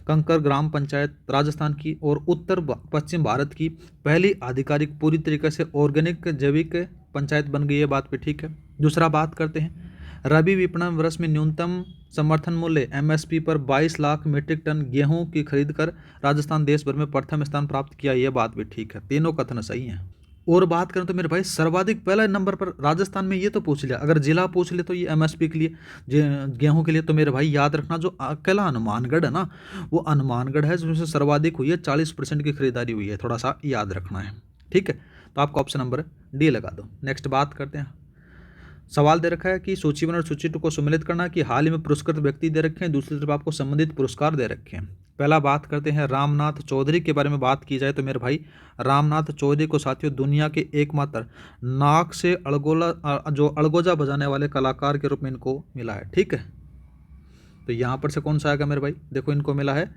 कंकर ग्राम पंचायत राजस्थान की और उत्तर पश्चिम भारत की पहली आधिकारिक पूरी तरीके से ऑर्गेनिक जैविक पंचायत बन गई है, बात पे ठीक है। दूसरा बात करते हैं रबी विपणन वर्ष में न्यूनतम समर्थन मूल्य एमएसपी पर 22 लाख मीट्रिक टन गेहूं की खरीद कर राजस्थान देश भर में प्रथम स्थान प्राप्त किया, यह बात भी ठीक है। तीनों कथन सही हैं। और बात करें तो मेरे भाई सर्वाधिक पहला नंबर पर राजस्थान में, ये तो पूछ लिया। अगर जिला पूछ ले तो ये एमएसपी के लिए गेहूं के लिए, तो मेरे भाई याद रखना जो अकेला हनुमानगढ़ है ना, वो हनुमानगढ़ है जिसमें सर्वाधिक हुई है, 40% की खरीदारी हुई है, थोड़ा सा याद रखना है, ठीक है। तो आपका ऑप्शन नंबर डी लगा दो। नेक्स्ट बात करते हैं, सवाल दे रखा है कि सूची 1 और सूची 2 को सम्मिलित करना कि हाल ही में पुरस्कृत व्यक्ति दे रखे हैं, दूसरी तरफ आपको संबंधित पुरस्कार दे रखे हैं। पहला बात करते हैं रामनाथ चौधरी के बारे में बात की जाए तो मेरे भाई रामनाथ चौधरी को साथियों दुनिया के एकमात्र नाक से अड़गोजा बजाने वाले कलाकार के रूप में इनको मिला है, ठीक है। तो यहाँ पर से कौन सा आएगा मेरे भाई? देखो इनको मिला है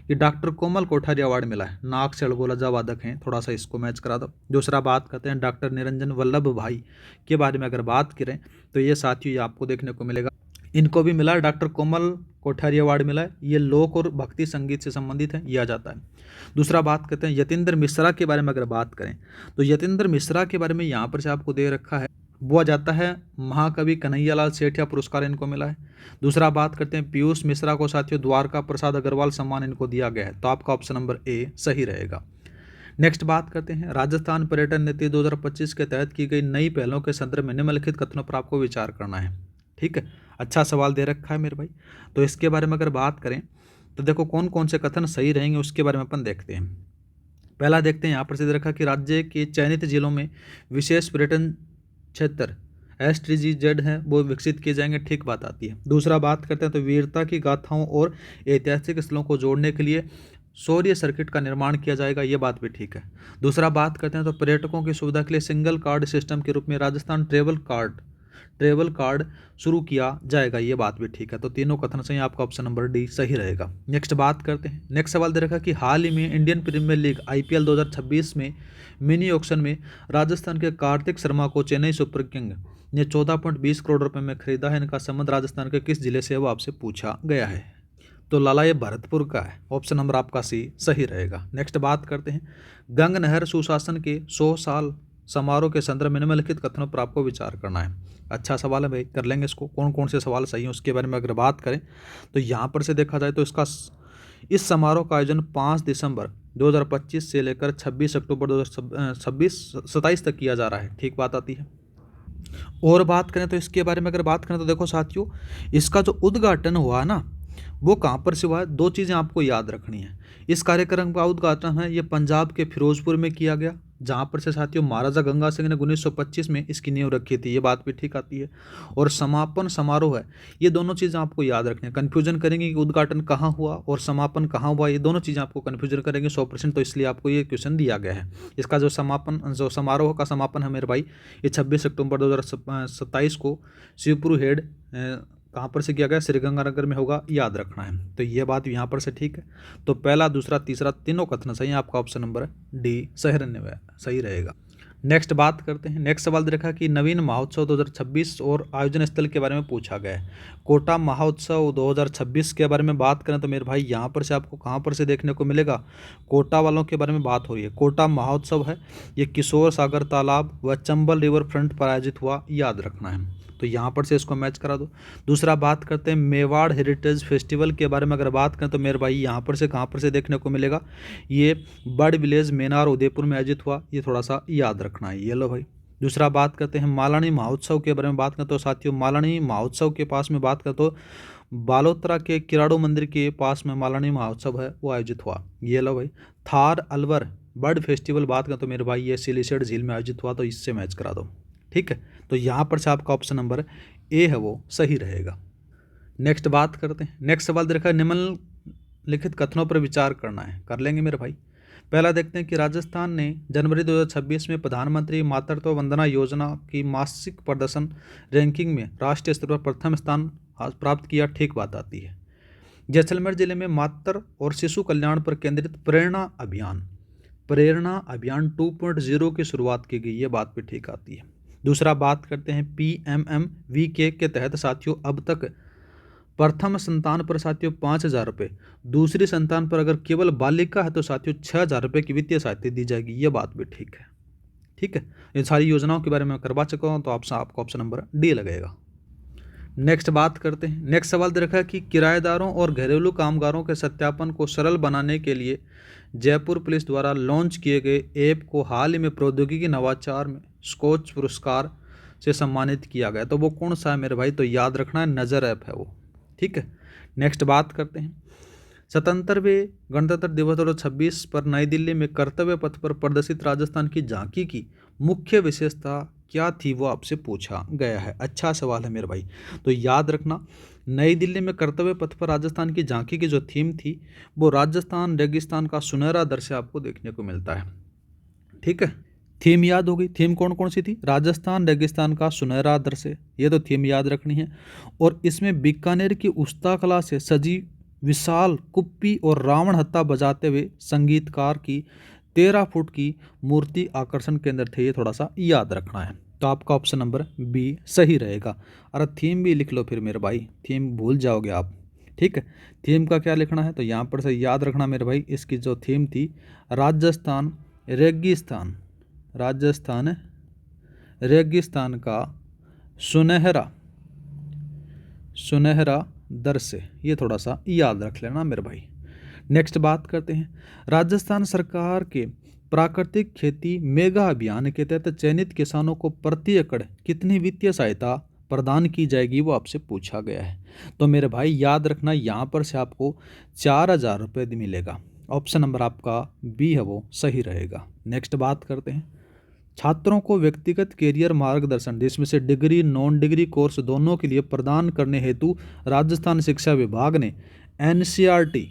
कि डॉक्टर कोमल कोठारी अवार्ड मिला है, नाक से अड़गोजा वादक हैं, थोड़ा सा इसको मैच करा दो। दूसरा बात करते हैं डॉक्टर निरंजन वल्लभ भाई के बारे में अगर बात करें तो ये साथियों ये आपको देखने को मिलेगा, इनको भी मिला है डॉक्टर कोमल कोठारी अवार्ड मिला है, ये लोक और भक्ति संगीत से संबंधित है, यह आ जाता है। दूसरा बात करते हैं यतीन्द्र मिश्रा के बारे में अगर बात करें तो यतीन्द्र मिश्रा के बारे में यहाँ पर से आपको दे रखा है, वो आ जाता है महाकवि कन्हैयालाल सेठिया पुरस्कार इनको मिला है। दूसरा बात करते हैं पीयूष मिश्रा को साथियों द्वारका प्रसाद अग्रवाल सम्मान इनको दिया गया है, तो आपका ऑप्शन नंबर ए सही रहेगा। नेक्स्ट बात करते हैं राजस्थान पर्यटन नीति 2025 के तहत की गई नई पहलों के संदर्भ में निम्नलिखित कथनों पर आपको विचार करना है, ठीक है। अच्छा सवाल दे रखा है मेरे भाई, तो इसके बारे में अगर बात करें तो देखो कौन कौन से कथन सही रहेंगे उसके बारे में अपन देखते हैं। पहला देखते हैं यहाँ पर से दे रखा कि राज्य के चयनित जिलों में विशेष पर्यटन क्षेत्र STGZ है वो विकसित किए जाएंगे, ठीक बात आती है। दूसरा बात करते हैं तो वीरता की गाथाओं और ऐतिहासिक स्थलों को जोड़ने के लिए सौर्य सर्किट का निर्माण किया जाएगा, ये बात भी ठीक है। दूसरा बात करते हैं तो पर्यटकों की सुविधा के लिए सिंगल कार्ड सिस्टम के रूप में Rajasthan travel card travel card शुरू किया जाएगा, ये बात भी ठीक है। तो तीनों कथन सही, आपका ऑप्शन नंबर डी सही रहेगा। नेक्स्ट बात करते हैं। नेक्स्ट सवाल दे रखा कि हाल ही में इंडियन प्रीमियर लीग IPL 2026 में मिनी ऑक्शन में राजस्थान के कार्तिक शर्मा को चेन्नई सुपर किंग ने 14.20 करोड़ रुपए में खरीदा है। इनका संबंध राजस्थान के किस जिले से है वो आपसे पूछा गया है। तो लाला ये भरतपुर का है, ऑप्शन नंबर आपका सी सही रहेगा। नेक्स्ट बात करते हैं। गंग नहर सुशासन के 100 साल समारोह के संदर्भ में निम्नलिखित कथनों पर आपको विचार करना है। अच्छा सवाल है भाई, कर लेंगे इसको। कौन कौन से सवाल सही हैं उसके बारे में अगर बात करें तो यहाँ पर से देखा जाए तो इस समारोह का आयोजन 5 दिसंबर 2025 से लेकर 26 अक्टूबर 2027 तक किया जा रहा है। ठीक बात आती है। और बात करें तो इसके बारे में अगर बात करें तो देखो साथियों, इसका जो उद्घाटन हुआ है ना, वो कहाँ पर से हुआ है, दो चीज़ें आपको याद रखनी है। इस कार्यक्रम का उद्घाटन है ये पंजाब के फिरोजपुर में किया गया, जहाँ पर से साथियों महाराजा गंगा सिंह ने 1925 में इसकी नींव रखी थी, ये बात भी ठीक आती है। और समापन समारोह है, ये दोनों चीज़ें आपको याद रखनी है। कन्फ्यूजन करेंगे कि उद्घाटन कहाँ हुआ और समापन कहाँ हुआ, ये दोनों चीज़ें आपको कन्फ्यूजन करेंगे 100%। तो इसलिए आपको ये क्वेश्चन दिया गया है। इसका जो समारोह का समापन है मेरे भाई, ये 26 अक्टूबर 2027 को शिवपुरी हेड कहाँ पर से किया गया, श्रीगंगानगर में होगा, याद रखना है। तो ये बात यहाँ पर से ठीक है। तो पहला, दूसरा, तीसरा तीनों कथन सही है, आपका ऑप्शन नंबर डी सही रहेगा। नेक्स्ट बात करते हैं। नेक्स्ट सवाल देखा कि नवीन महोत्सव 2026 और आयोजन स्थल के बारे में पूछा गया है। कोटा महोत्सव 2026 के बारे में बात करें तो मेरे भाई यहाँ पर से आपको कहाँ पर से देखने को मिलेगा, कोटा वालों के बारे में बात हो रही है। कोटा महोत्सव है ये किशोर सागर तालाब व चंबल रिवर फ्रंट पर आयोजित हुआ, याद रखना है। तो यहाँ पर से इसको मैच करा दो। दूसरा बात करते हैं मेवाड़ हेरिटेज फेस्टिवल के बारे में अगर बात करें तो मेरे भाई यहाँ पर से कहाँ पर से देखने को मिलेगा, ये बर्ड विलेज मेनार उदयपुर में आयोजित हुआ, ये थोड़ा सा याद रखना है। ये लो भाई। दूसरा बात करते हैं मालानी महोत्सव के बारे में बात करें तो साथियों, मालानी महोत्सव के पास में बात करें तो बालोतरा के किराड़ू मंदिर के पास में मालानी महोत्सव है वो आयोजित हुआ, ये लो भाई। थार अलवर बर्ड फेस्टिवल बात करें तो मेरे भाई ये सिलीसेट झील में आयोजित हुआ, तो इससे मैच करा दो। ठीक है, तो यहाँ पर से आपका ऑप्शन नंबर ए है वो सही रहेगा। नेक्स्ट बात करते हैं। नेक्स्ट सवाल देखा निम्नलिखित कथनों पर विचार करना है, कर लेंगे मेरे भाई। पहला देखते हैं कि राजस्थान ने जनवरी 2026 में प्रधानमंत्री मातृत्व वंदना योजना की मासिक प्रदर्शन रैंकिंग में राष्ट्रीय स्तर पर प्रथम स्थान प्राप्त किया, ठीक बात आती है। जैसलमेर जिले में मातृ और शिशु कल्याण पर केंद्रित प्रेरणा अभियान 2.0 की शुरुआत की गई, ये बात भी ठीक आती है। दूसरा बात करते हैं PMMVK के तहत साथियों अब तक प्रथम संतान पर साथियों 5,000 रुपये, दूसरी संतान पर अगर केवल बालिका है तो साथियों 6,000 रुपये की वित्तीय सहायता दी जाएगी, ये बात भी ठीक है। ठीक है, इन सारी योजनाओं के बारे में करवा चुका हूँ, तो आपका ऑप्शन नंबर डी लगेगा। नेक्स्ट बात करते हैं। नेक्स्ट सवाल दे रखा है कि किराएदारों और घरेलू कामगारों के सत्यापन को सरल बनाने के लिए जयपुर पुलिस द्वारा लॉन्च किए गए ऐप को हाल ही में प्रौद्योगिकी नवाचार में स्कॉच पुरस्कार से सम्मानित किया गया, तो वो कौन सा है मेरे भाई, तो याद रखना है नज़र ऐप है वो। ठीक है, नेक्स्ट बात करते हैं। 77वें गणतंत्र दिवस 2026 पर नई दिल्ली में कर्तव्य पथ पर प्रदर्शित राजस्थान की झांकी की मुख्य विशेषता क्या थी, वो आपसे पूछा गया है। अच्छा सवाल है मेरे भाई, तो याद रखना नई दिल्ली में कर्तव्य पथ पर राजस्थान की झांकी की जो थीम थी वो राजस्थान रेगिस्तान का सुनहरा दृश्य आपको देखने को मिलता है। ठीक है, थीम याद हो गई। थीम कौन कौन सी थी, राजस्थान रेगिस्तान का सुनहरा दृश्य, ये तो थीम याद रखनी है। और इसमें बीकानेर की उस्ता कला से सजी विशाल कुप्पी और रावण हत्था बजाते हुए संगीतकार की 13 फुट की मूर्ति आकर्षण केंद्र थे, ये थोड़ा सा याद रखना है। तो आपका ऑप्शन नंबर बी सही रहेगा। अरे थीम भी लिख लो फिर मेरे भाई, थीम भूल जाओगे आप। ठीक है, थीम का क्या लिखना है, तो यहाँ पर से याद रखना मेरे भाई, इसकी जो थीम थी राजस्थान रेगिस्तान का सुनहरा दृश्य, ये थोड़ा सा याद रख लेना मेरे भाई। नेक्स्ट बात करते हैं। राजस्थान सरकार के प्राकृतिक खेती मेगा अभियान के तहत चयनित किसानों को प्रति एकड़ कितनी वित्तीय सहायता प्रदान की जाएगी, वो आपसे पूछा गया है। तो मेरे भाई याद रखना यहाँ पर से आपको 4,000 रुपये मिलेगा, ऑप्शन नंबर आपका बी है वो सही रहेगा। नेक्स्ट बात करते हैं। छात्रों को व्यक्तिगत कैरियर मार्गदर्शन जिसमें से डिग्री नॉन डिग्री कोर्स दोनों के लिए प्रदान करने हेतु राजस्थान शिक्षा विभाग ने NCERT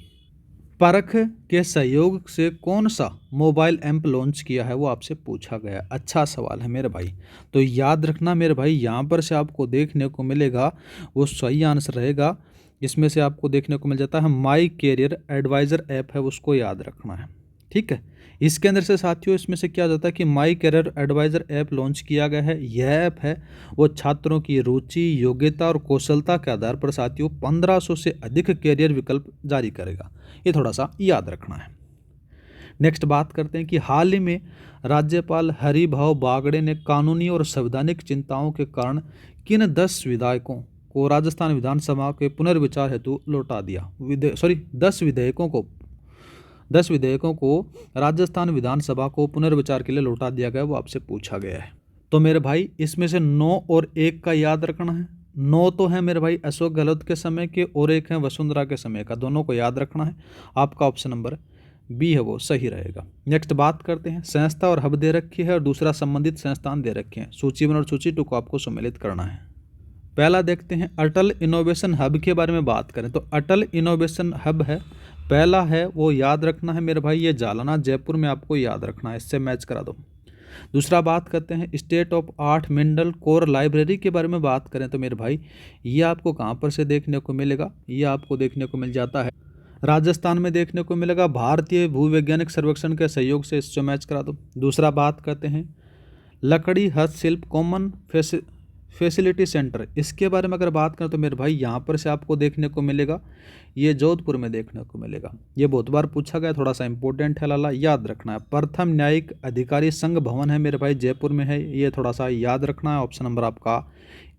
परख के सहयोग से कौन सा मोबाइल ऐप लॉन्च किया है, वो आपसे पूछा गया। अच्छा सवाल है मेरे भाई। तो याद रखना मेरे भाई, यहाँ पर से आपको देखने को मिलेगा वो सही आंसर रहेगा। इसमें से आपको देखने को मिल जाता है माई कैरियर एडवाइज़र ऐप है, उसको याद रखना है। ठीक है, इसके अंदर से साथियों इसमें से क्या जाता है कि my career advisor app launch किया गया है। यह ऐप है वो छात्रों की रुचि, योग्यता और कौशलता के आधार पर साथियों 1500 से अधिक कैरियर विकल्प जारी करेगा। ये थोड़ा सा याद रखना है। नेक्स्ट बात करते हैं कि हाल ही में राज्यपाल हरिभाऊ बागड़े ने कानूनी और संवैधानिक चिंताओं के कारण किन 10 विधायकों को राजस्थान विधानसभा के पुनर्विचार हेतु लौटा दिया। 10 विधेयकों को राजस्थान विधानसभा को पुनर्विचार के लिए लौटा दिया गया, वो आपसे पूछा गया है। तो मेरे भाई इसमें से 9 और 1 का याद रखना है। 9 तो है मेरे भाई अशोक गहलोत के समय के और 1 है वसुंधरा के समय का, दोनों को याद रखना है। आपका ऑप्शन नंबर बी है वो सही रहेगा। नेक्स्ट बात करते हैं, संस्था और हब दे रखी है और दूसरा संबंधित संस्थान दे रखे हैं। सूची 1 और सूची 2 को आपको सम्मिलित करना है। पहला देखते हैं अटल इनोवेशन हब के बारे में बात करें तो अटल इनोवेशन हब है, पहला है वो याद रखना है मेरे भाई, ये जालना जयपुर में आपको याद रखना है, इससे मैच करा दो। दूसरा बात करते हैं state of art mineral core library के बारे में बात करें तो मेरे भाई ये आपको कहाँ पर से देखने को मिलेगा, ये आपको देखने को मिल जाता है राजस्थान में देखने को मिलेगा। भारतीय भूवैज्ञानिक सर्वेक्षण के सहयोग से इससे मैच करा दो। दूसरा बात करते हैं लकड़ी हस्तशिल्प कॉमन फैसिलिटी सेंटर, इसके बारे में अगर बात करें तो मेरे भाई यहाँ पर से आपको देखने को मिलेगा, ये जोधपुर में देखने को मिलेगा। ये बहुत बार पूछा गया, थोड़ा सा इंपॉर्टेंट है लाला, याद रखना है। प्रथम न्यायिक अधिकारी संघ भवन है मेरे भाई जयपुर में है, ये थोड़ा सा याद रखना है। ऑप्शन नंबर आपका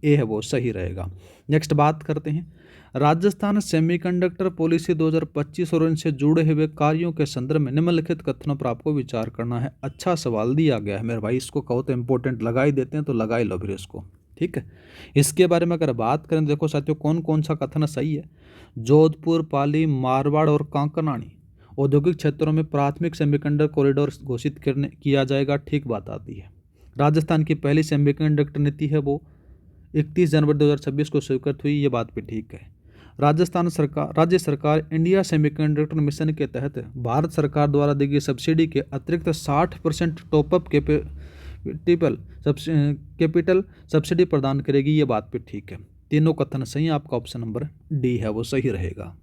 ए है वो सही रहेगा। नेक्स्ट बात करते हैं राजस्थान सेमीकंडक्टर पॉलिसी 2025 और इनसे जुड़े हुए कार्यों के संदर्भ में निम्नलिखित कथनों पर आपको विचार करना है। अच्छा सवाल दिया गया है मेरे भाई, इसको कहो तो इंपॉर्टेंट लगा ही देते हैं, तो लगा ही लो फिर इसको। ठीक है, इसके बारे में अगर बात करें तो देखो साथियों कौन कौन सा कथन सही है। जोधपुर, पाली, मारवाड़ और कांकनानी औद्योगिक क्षेत्रों में प्राथमिक सेमीकंडक्टर कॉरिडोर घोषित किया जाएगा, ठीक बात आती है। राजस्थान की पहली सेमीकंडक्टर नीति है वो 31 जनवरी 2026 को स्वीकृत हुई, ये बात भी ठीक है। राज्य सरकार इंडिया सेमीकंडक्टर मिशन के तहत भारत सरकार द्वारा दी गई सब्सिडी के अतिरिक्त 60% टॉपअप कैपिटल सब्सिडी प्रदान करेगी, ये बात भी ठीक है। तीनों कथन सही, आपका ऑप्शन नंबर डी है वो सही रहेगा।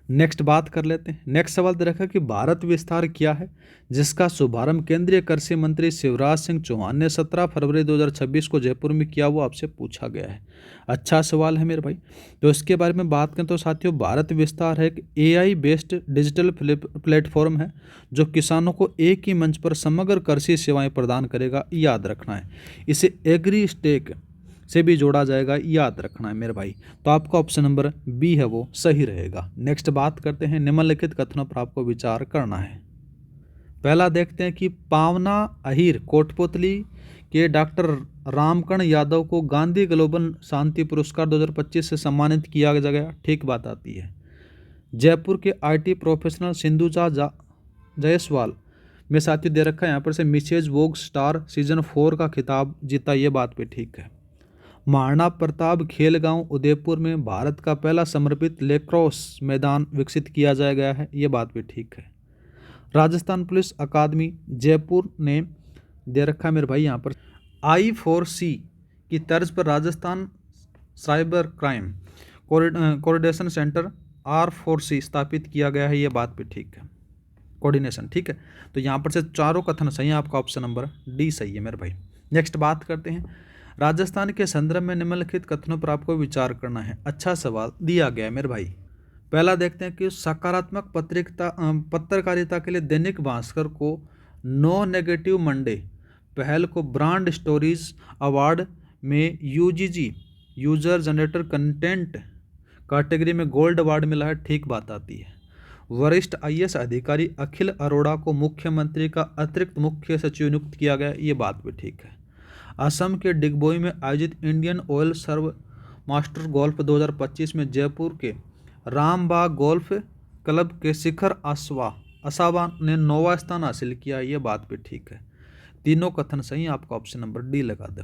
नेक्स्ट बात कर लेते हैं। नेक्स्ट सवाल दे रखा कि भारत विस्तार क्या है जिसका शुभारंभ केंद्रीय कृषि मंत्री शिवराज सिंह चौहान ने 17 फरवरी 2026 को जयपुर में किया, वो आपसे पूछा गया है। अच्छा सवाल है मेरे भाई। तो इसके बारे में बात करें तो साथियों भारत विस्तार है एक AI बेस्ड डिजिटल प्लेटफॉर्म है जो किसानों को एक ही मंच पर समग्र कृषि सेवाएं प्रदान करेगा, याद रखना है। इसे एग्री स्टेक से भी जोड़ा जाएगा, याद रखना है मेरे भाई। तो आपका ऑप्शन नंबर बी है वो सही रहेगा। नेक्स्ट बात करते हैं निम्नलिखित कथनों पर आपको विचार करना है। पहला देखते हैं कि पावना अहीर कोटपुतली के डॉक्टर रामकर्ण यादव को गांधी ग्लोबल शांति पुरस्कार 2025 से सम्मानित किया गया, ठीक बात आती है। जयपुर के IT प्रोफेशनल सिंधुजा जायसवाल में साथियों दे रखा है यहाँ पर से मिसेज वोग स्टार सीजन 4 का खिताब जीता, ये बात भी ठीक है। महाराणा प्रताप खेल गांव उदयपुर में भारत का पहला समर्पित लेक्रोस मैदान विकसित किया जाया गया है, ये बात भी ठीक है। राजस्थान पुलिस अकादमी जयपुर ने दे रखा है मेरे भाई यहाँ पर I4C की तर्ज पर Rajasthan cyber crime coordination centre R4C स्थापित किया गया है, ये बात भी ठीक है। कोऑर्डिनेशन ठीक है। तो यहाँ पर से चारों कथन सही है, आपका ऑप्शन नंबर डी सही है मेरे भाई। नेक्स्ट बात करते हैं राजस्थान के संदर्भ में निम्नलिखित कथनों पर आपको विचार करना है। अच्छा सवाल दिया गया है मेरे भाई। पहला देखते हैं कि सकारात्मक पत्रकारिता के लिए दैनिक भास्कर को नो नेगेटिव मंडे पहल को ब्रांड स्टोरीज अवार्ड में UGG user generator content category में गोल्ड अवार्ड मिला है, ठीक बात आती है। वरिष्ठ IAS अधिकारी अखिल अरोड़ा को मुख्यमंत्री का अतिरिक्त मुख्य सचिव नियुक्त किया गया, ये बात भी ठीक है। असम के डिगबोई में आयोजित इंडियन ऑयल सर्व मास्टर गोल्फ 2025 में जयपुर के रामबाग गोल्फ क्लब के शिखर असावा ने 9वां स्थान हासिल किया, ये बात भी ठीक है। तीनों कथन सही, आपका ऑप्शन नंबर डी लगा दें।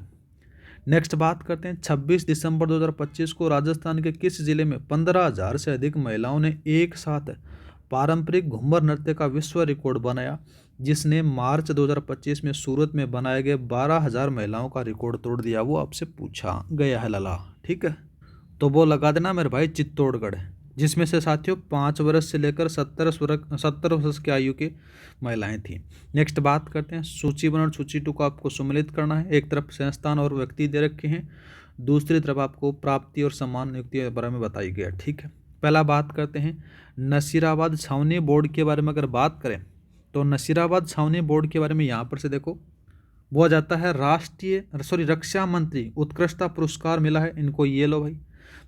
नेक्स्ट बात करते हैं 26 दिसंबर 2025 को राजस्थान के किस जिले में 15,000 से अधिक महिलाओं ने एक साथ पारंपरिक घूमर नृत्य का विश्व रिकॉर्ड बनाया, जिसने मार्च 2025 में सूरत में बनाए गए 12,000 महिलाओं का रिकॉर्ड तोड़ दिया, वो आपसे पूछा गया है लला। ठीक है, तो वो लगा देना मेरे भाई चित्तौड़गढ़, जिसमें से साथियों 5 वर्ष से लेकर 70 वर्ष की आयु की महिलाएं थीं। नेक्स्ट बात करते हैं सूची 1 और सूची 2 को आपको सम्मिलित करना है। एक तरफ संस्थान और व्यक्ति दे रखे हैं, दूसरी तरफ आपको प्राप्ति और सम्मान नियुक्ति के बारे में बताई गई है। ठीक है, पहला बात करते हैं नसीराबाद छावनी बोर्ड के बारे में। अगर बात करें तो नसीराबाद छावनी बोर्ड के बारे में यहाँ पर से देखो वो आ जाता है रक्षा मंत्री उत्कृष्टता पुरस्कार मिला है इनको, ये लो भाई।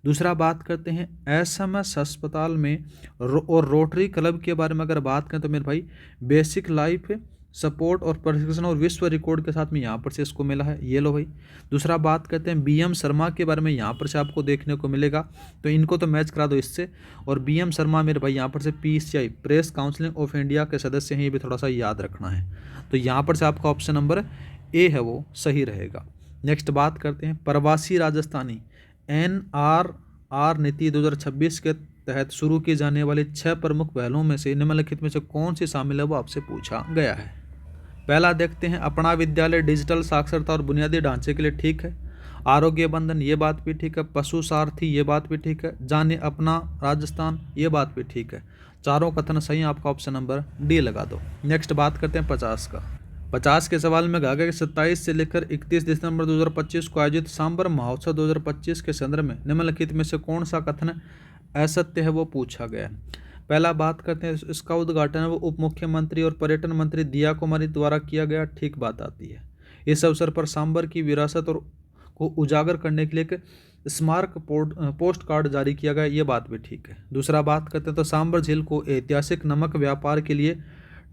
दूसरा बात करते हैं SMS अस्पताल में और रोटरी क्लब के बारे में अगर बात करें तो मेरे भाई बेसिक लाइफ सपोर्ट और प्रशिक्षण और विश्व रिकॉर्ड के साथ में यहाँ पर से इसको मिला है, ये लो भाई। दूसरा बात करते हैं BM शर्मा के बारे में, यहाँ पर से आपको देखने को मिलेगा, तो इनको तो मैच करा दो इससे। और BM शर्मा मेरे भाई यहाँ पर से PCI press council of India के सदस्य हैं, ये भी थोड़ा सा याद रखना है। तो यहाँ पर से आपका ऑप्शन नंबर A है वो सही रहेगा। नेक्स्ट बात करते हैं प्रवासी राजस्थानी NRR नीति 2026 के तहत शुरू की जाने वाली 6 प्रमुख पहलों में से निम्नलिखित में से कौन सी शामिल है, वो आपसे पूछा गया है। पहला देखते हैं अपना विद्यालय डिजिटल साक्षरता और बुनियादी ढांचे के लिए ठीक है। आरोग्य बंधन, ये बात भी ठीक है। पशु सारथी, ये बात भी ठीक है। जाने अपना राजस्थान, ये बात भी ठीक है। चारों कथन सही, आपका ऑप्शन नंबर D लगा दो। नेक्स्ट बात करते हैं 50 का। 50 के सवाल में कहा गया कि 27 से लेकर 31 दिसंबर 2025 को आयोजित सांबर महोत्सव 2025 के संदर्भ में निम्नलिखित में से कौन सा कथन असत्य है, वो पूछा गया है। पहला बात करते हैं इसका उद्घाटन वो उप मुख्यमंत्री और पर्यटन मंत्री दिया कुमारी द्वारा किया गया, ठीक बात आती है। इस अवसर पर सांबर की विरासत और को उजागर करने के लिए एक स्मारक पोस्ट कार्ड जारी किया गया, ये बात भी ठीक है। दूसरा बात करते हैं तो सांबर झील को ऐतिहासिक नमक व्यापार के लिए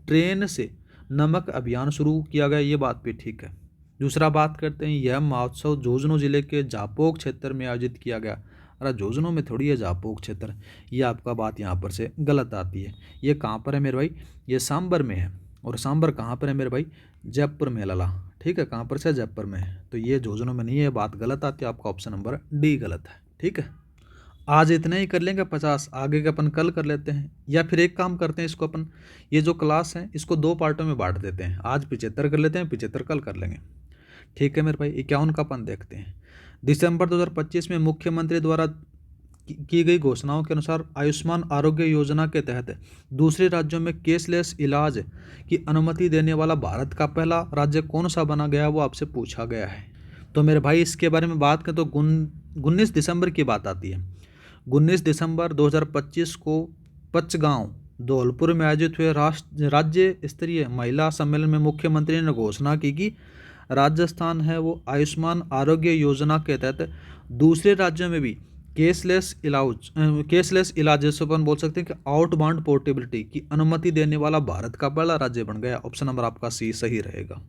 ट्रेन से नमक अभियान शुरू किया गया, ये बात भी ठीक है। दूसरा बात करते हैं यह महोत्सव झुंझुनू जिले के जापोक क्षेत्र में आयोजित किया गया। अरे झुंझुनू में थोड़ी है जापोक क्षेत्र, ये आपका बात यहाँ पर से गलत आती है। ये कहाँ पर है मेरे भाई, ये सांबर में है। और सांबर कहाँ पर है मेरे भाई, जयपुर में लला। ठीक है, कहाँ पर से, जयपुर में है, तो ये झुंझुनू में नहीं है, बात गलत आती है, आपका ऑप्शन नंबर D गलत है। ठीक है, आज इतने ही कर लेंगे 50, आगे का अपन कल कर लेते हैं, या फिर एक काम करते हैं इसको अपन ये जो क्लास है इसको 2 पार्टों में बांट देते हैं। आज 75 कर लेते हैं, 75 कल कर लेंगे। ठीक है मेरे भाई, 51 का अपन देखते हैं। दिसंबर 2025 में मुख्यमंत्री द्वारा की गई घोषणाओं के अनुसार आयुष्मान आरोग्य योजना के तहत दूसरे राज्यों में कैशलेस इलाज की अनुमति देने वाला भारत का पहला राज्य कौन सा बना गया, वो आपसे पूछा गया है। तो मेरे भाई इसके बारे में बात करें तो 19 दिसंबर की बात आती है। 19 दिसंबर 2025 को पचगांव धौलपुर में आयोजित हुए राज्य स्तरीय महिला सम्मेलन में मुख्यमंत्री ने घोषणा की कि राजस्थान है वो आयुष्मान आरोग्य योजना के तहत दूसरे राज्यों में भी कैशलेस इलाज जैसे अपन बोल सकते हैं कि आउटबाउंड पोर्टेबिलिटी की अनुमति देने वाला भारत का पहला राज्य बन गया। ऑप्शन नंबर आपका C सही रहेगा।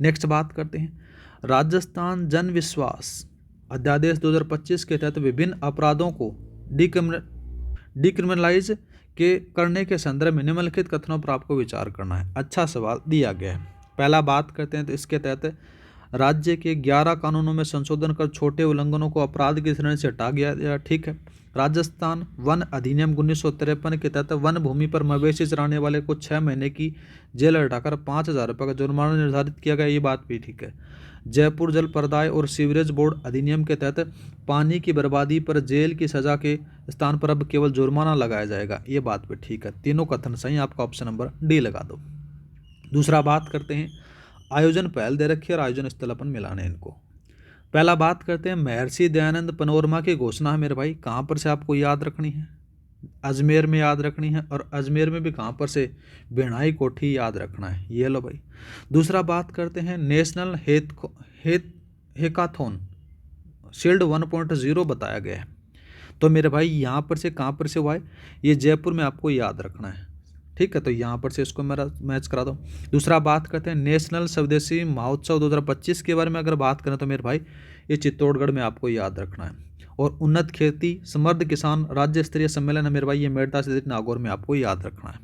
नेक्स्ट बात करते हैं राजस्थान जन विश्वास अध्यादेश 2025 के तहत विभिन्न अपराधों को डिक्रिमिनलाइज करने के संदर्भ में निम्नलिखित कथनों पर आपको विचार करना है। अच्छा सवाल दिया गया है। पहला बात करते हैं तो इसके तहत राज्य के 11 कानूनों में संशोधन कर छोटे उल्लंघनों को अपराध की श्रेणी से हटा गया। ठीक है, राजस्थान वन अधिनियम 1953 के तहत वन भूमि पर मवेशी चराने वाले को 6 महीने की जेल हटाकर 5,000 रुपये का जुर्माना निर्धारित किया गया, ये बात भी ठीक है। जयपुर जल प्रदाय और सीवरेज बोर्ड अधिनियम के तहत पानी की बर्बादी पर जेल की सजा के स्थान पर अब केवल जुर्माना लगाया जाएगा, ये बात भी ठीक है। तीनों कथन सही, आपका ऑप्शन नंबर D लगा दो। दूसरा बात करते हैं आयोजन पहल दे रखी है और आयोजन स्थल अपन मिलाने इनको। पहला बात करते हैं महर्षि दयानंद पनोरमा की घोषणा है मेरे भाई, कहाँ पर से आपको याद रखनी है, अजमेर में याद रखनी है। और अजमेर में भी कहाँ पर से, बिरनाई कोठी याद रखना है, ये लो भाई। दूसरा बात करते हैं नेशनल हैकाथॉन शील्ड 1.0 बताया गया है। तो मेरे भाई यहाँ पर से कहाँ पर से हुआ है, ये जयपुर में आपको याद रखना है। ठीक है, तो यहाँ पर से इसको मेरा मैच करा दो। दूसरा बात करते हैं नेशनल स्वदेशी महोत्सव 2025 के बारे में अगर बात करें तो मेरे भाई ये चित्तौड़गढ़ में आपको याद रखना है। और उन्नत खेती समृद्ध किसान राज्य स्तरीय सम्मेलन है मेरे भाई, ये मेड़ता से नागौर में आपको याद रखना है।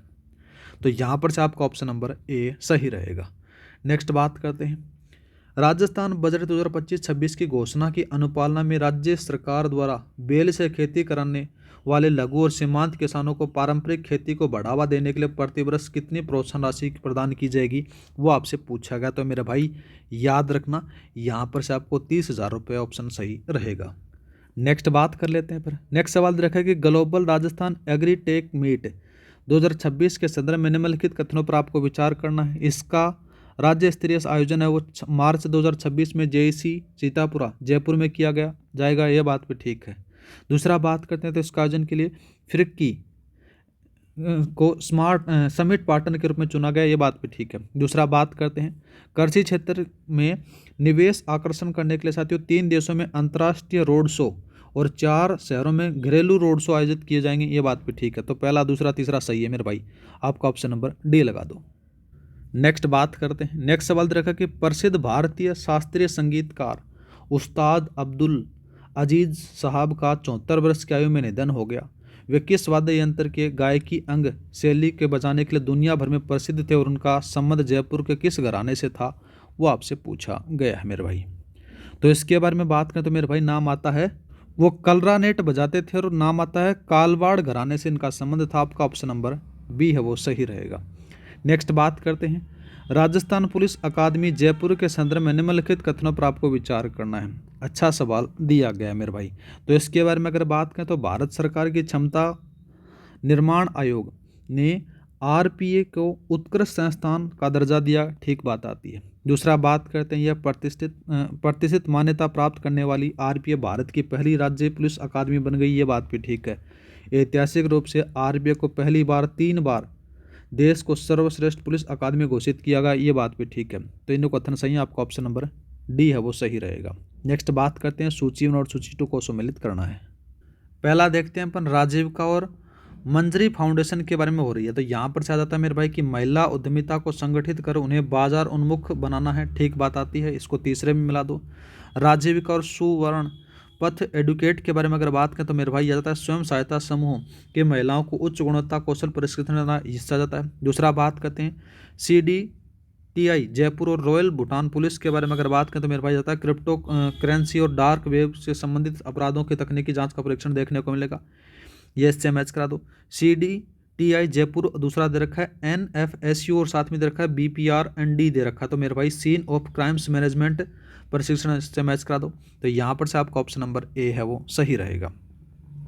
तो यहाँ पर से आपका ऑप्शन नंबर A सही रहेगा। नेक्स्ट बात करते हैं राजस्थान बजट 2025-26 की घोषणा की अनुपालना में राज्य सरकार द्वारा बेल से खेती कराने वाले लघु और सीमांत किसानों को पारंपरिक खेती को बढ़ावा देने के लिए प्रतिवर्ष कितनी प्रोत्साहन राशि प्रदान की जाएगी, वो आपसे पूछा गया। तो मेरे भाई याद रखना, यहाँ पर से आपको 30,000 रुपये ऑप्शन सही रहेगा। नेक्स्ट बात कर लेते हैं। फिर नेक्स्ट सवाल रखा है कि global Rajasthan agri tech meet 2026 के संदर्भ में निम्नलिखित कथनों पर आपको विचार करना है। इसका राज्य स्तरीय आयोजन है वो मार्च 2026 में जेईसी सीतापुरा जयपुर में किया जाएगा, ये बात भी ठीक है। दूसरा बात करते हैं तो इसका आयोजन के लिए फिरकी को स्मार्ट समिट पार्टनर के रूप में चुना गया, ये बात भी ठीक है। दूसरा बात करते हैं कृषि क्षेत्र में निवेश आकर्षण करने के लिए साथियों 3 देशों में अंतर्राष्ट्रीय रोड शो और 4 शहरों में घरेलू रोड शो आयोजित किए जाएंगे, ये बात भी ठीक है। तो पहला दूसरा तीसरा सही है मेरे भाई, आपका ऑप्शन नंबर डी लगा दो। नेक्स्ट बात करते हैं। नेक्स्ट सवाल रखा कि प्रसिद्ध भारतीय शास्त्रीय संगीतकार उस्ताद अब्दुल अजीज साहब का 74 वर्ष की आयु में निधन हो गया। वे किस वाद्य यंत्र के गायकी अंग शैली के बजाने के लिए दुनिया भर में प्रसिद्ध थे और उनका संबंध जयपुर के किस घराने से था, वो आपसे पूछा गया है मेरे भाई। तो इसके बारे में बात करें तो मेरे भाई नाम आता है, वो कलरानेट बजाते थे और नाम आता है कालवाड़ घराने से इनका संबंध था। आपका ऑप्शन नंबर बी है वो सही रहेगा। नेक्स्ट बात करते हैं राजस्थान पुलिस अकादमी जयपुर के संदर्भ में निम्नलिखित कथनों पर आपको विचार करना है। अच्छा सवाल दिया गया है मेरे भाई। तो इसके बारे में अगर बात करें तो भारत सरकार की क्षमता निर्माण आयोग ने आरपीए को उत्कृष्ट संस्थान का दर्जा दिया, ठीक बात आती है। दूसरा बात करते हैं यह प्रतिष्ठित मान्यता प्राप्त करने वाली आरपीए भारत की पहली राज्य पुलिस अकादमी बन गई, ये बात भी ठीक है। ऐतिहासिक रूप से आरपीए को पहली बार 3 बार देश को सर्वश्रेष्ठ पुलिस अकादमी घोषित किया गया, ये बात भी ठीक है। तो इन कथन सही है, आपका ऑप्शन नंबर डी है वो सही रहेगा। नेक्स्ट बात करते हैं सूची 1 और सूची 2 को सम्मिलित करना है। पहला देखते हैं अपन राजीविका और मंजरी फाउंडेशन के बारे में हो रही है। तो यहाँ पर से आ जाता है मेरे भाई कि महिला उद्यमिता को संगठित कर उन्हें बाजार उन्मुख बनाना है, ठीक बात आती है। इसको तीसरे में मिला दो। राजीविका और सुवर्ण पथ एडुकेट के बारे में अगर बात करें तो मेरे भाई आ जाता है स्वयं सहायता समूह के महिलाओं को उच्च गुणवत्ता कौशल प्रशिक्षण देना, हिस्सा जाता है। दूसरा बात करते हैं CDTI जयपुर और रॉयल भूटान पुलिस के बारे में अगर बात करें तो मेरे भाई जाता है क्रिप्टो करेंसी और डार्क वेब से संबंधित अपराधों की तकनीकी जांच का परीक्षण देखने को मिलेगा, ये इससे मैच करा दो। CDTI जयपुर दूसरा दे रखा है NFSU और साथ में दे रखा है BPRND दे रखा है। तो मेरे भाई सीन ऑफ क्राइम्स मैनेजमेंट प्रशिक्षण से मैच करा दो। तो यहाँ पर से आपका ऑप्शन नंबर ए है वो सही रहेगा।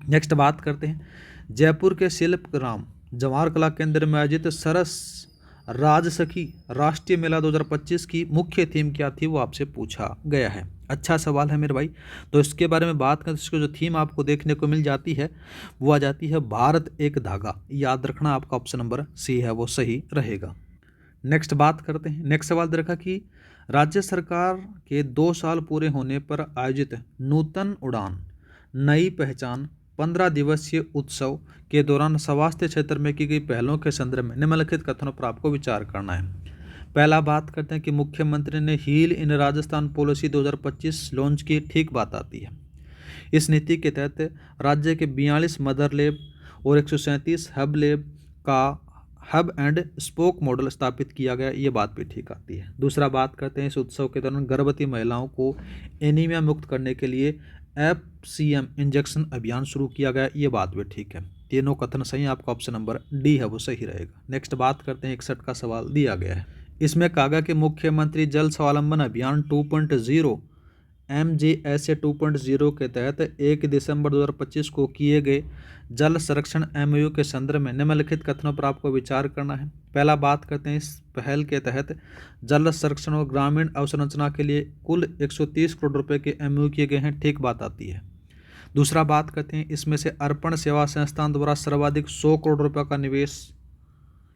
नेक्स्ट बात करते हैं जयपुर के शिल्पग्राम जवाहर कला केंद्र में आयोजित सरस राजसखी राष्ट्रीय मेला 2025 की मुख्य थीम क्या थी, वो आपसे पूछा गया है। अच्छा सवाल है मेरे भाई। तो इसके बारे में बात करें तो इसको जो थीम आपको देखने को मिल जाती है वो आ जाती है भारत एक धागा, याद रखना, आपका ऑप्शन नंबर सी है वो सही रहेगा। नेक्स्ट बात करते हैं। नेक्स्ट सवाल देखा कि राज्य सरकार के 2 साल पूरे होने पर आयोजित नूतन उड़ान नई पहचान 15 दिवसीय उत्सव के दौरान स्वास्थ्य क्षेत्र में की गई पहलों के संदर्भ में निम्नलिखित कथनों पर आपको विचार करना है। पहला बात करते हैं कि मुख्यमंत्री ने heal in Rajasthan policy 2025 launch की, ठीक बात आती है। इस नीति के तहत राज्य के 42 मदर लैब और 137 हब लैब का हब एंड स्पोक मॉडल स्थापित किया गया, ये बात भी ठीक आती है। दूसरा बात करते हैं इस उत्सव के दौरान गर्भवती महिलाओं को एनीमिया मुक्त करने के लिए FCM इंजेक्शन अभियान शुरू किया गया, ये बात भी ठीक है। तीनों कथन सही है, आपका ऑप्शन नंबर डी है वो सही रहेगा। नेक्स्ट बात करते हैं 61 का सवाल दिया गया है। इसमें कहा गया कि मुख्यमंत्री जल स्वावलंबन अभियान 2.0 MJSA 2.0 के तहत 1 दिसंबर 2025 को किए गए जल संरक्षण MOU के संदर्भ में निम्नलिखित कथनों पर आपको विचार करना है। पहला बात करते हैं इस पहल के तहत जल संरक्षण और ग्रामीण अवसंरचना के लिए कुल 130 करोड़ रुपए के MOU किए गए हैं, ठीक बात आती है। दूसरा बात करते हैं इसमें से अर्पण सेवा संस्थान द्वारा सर्वाधिक 100 करोड़ रुपये का निवेश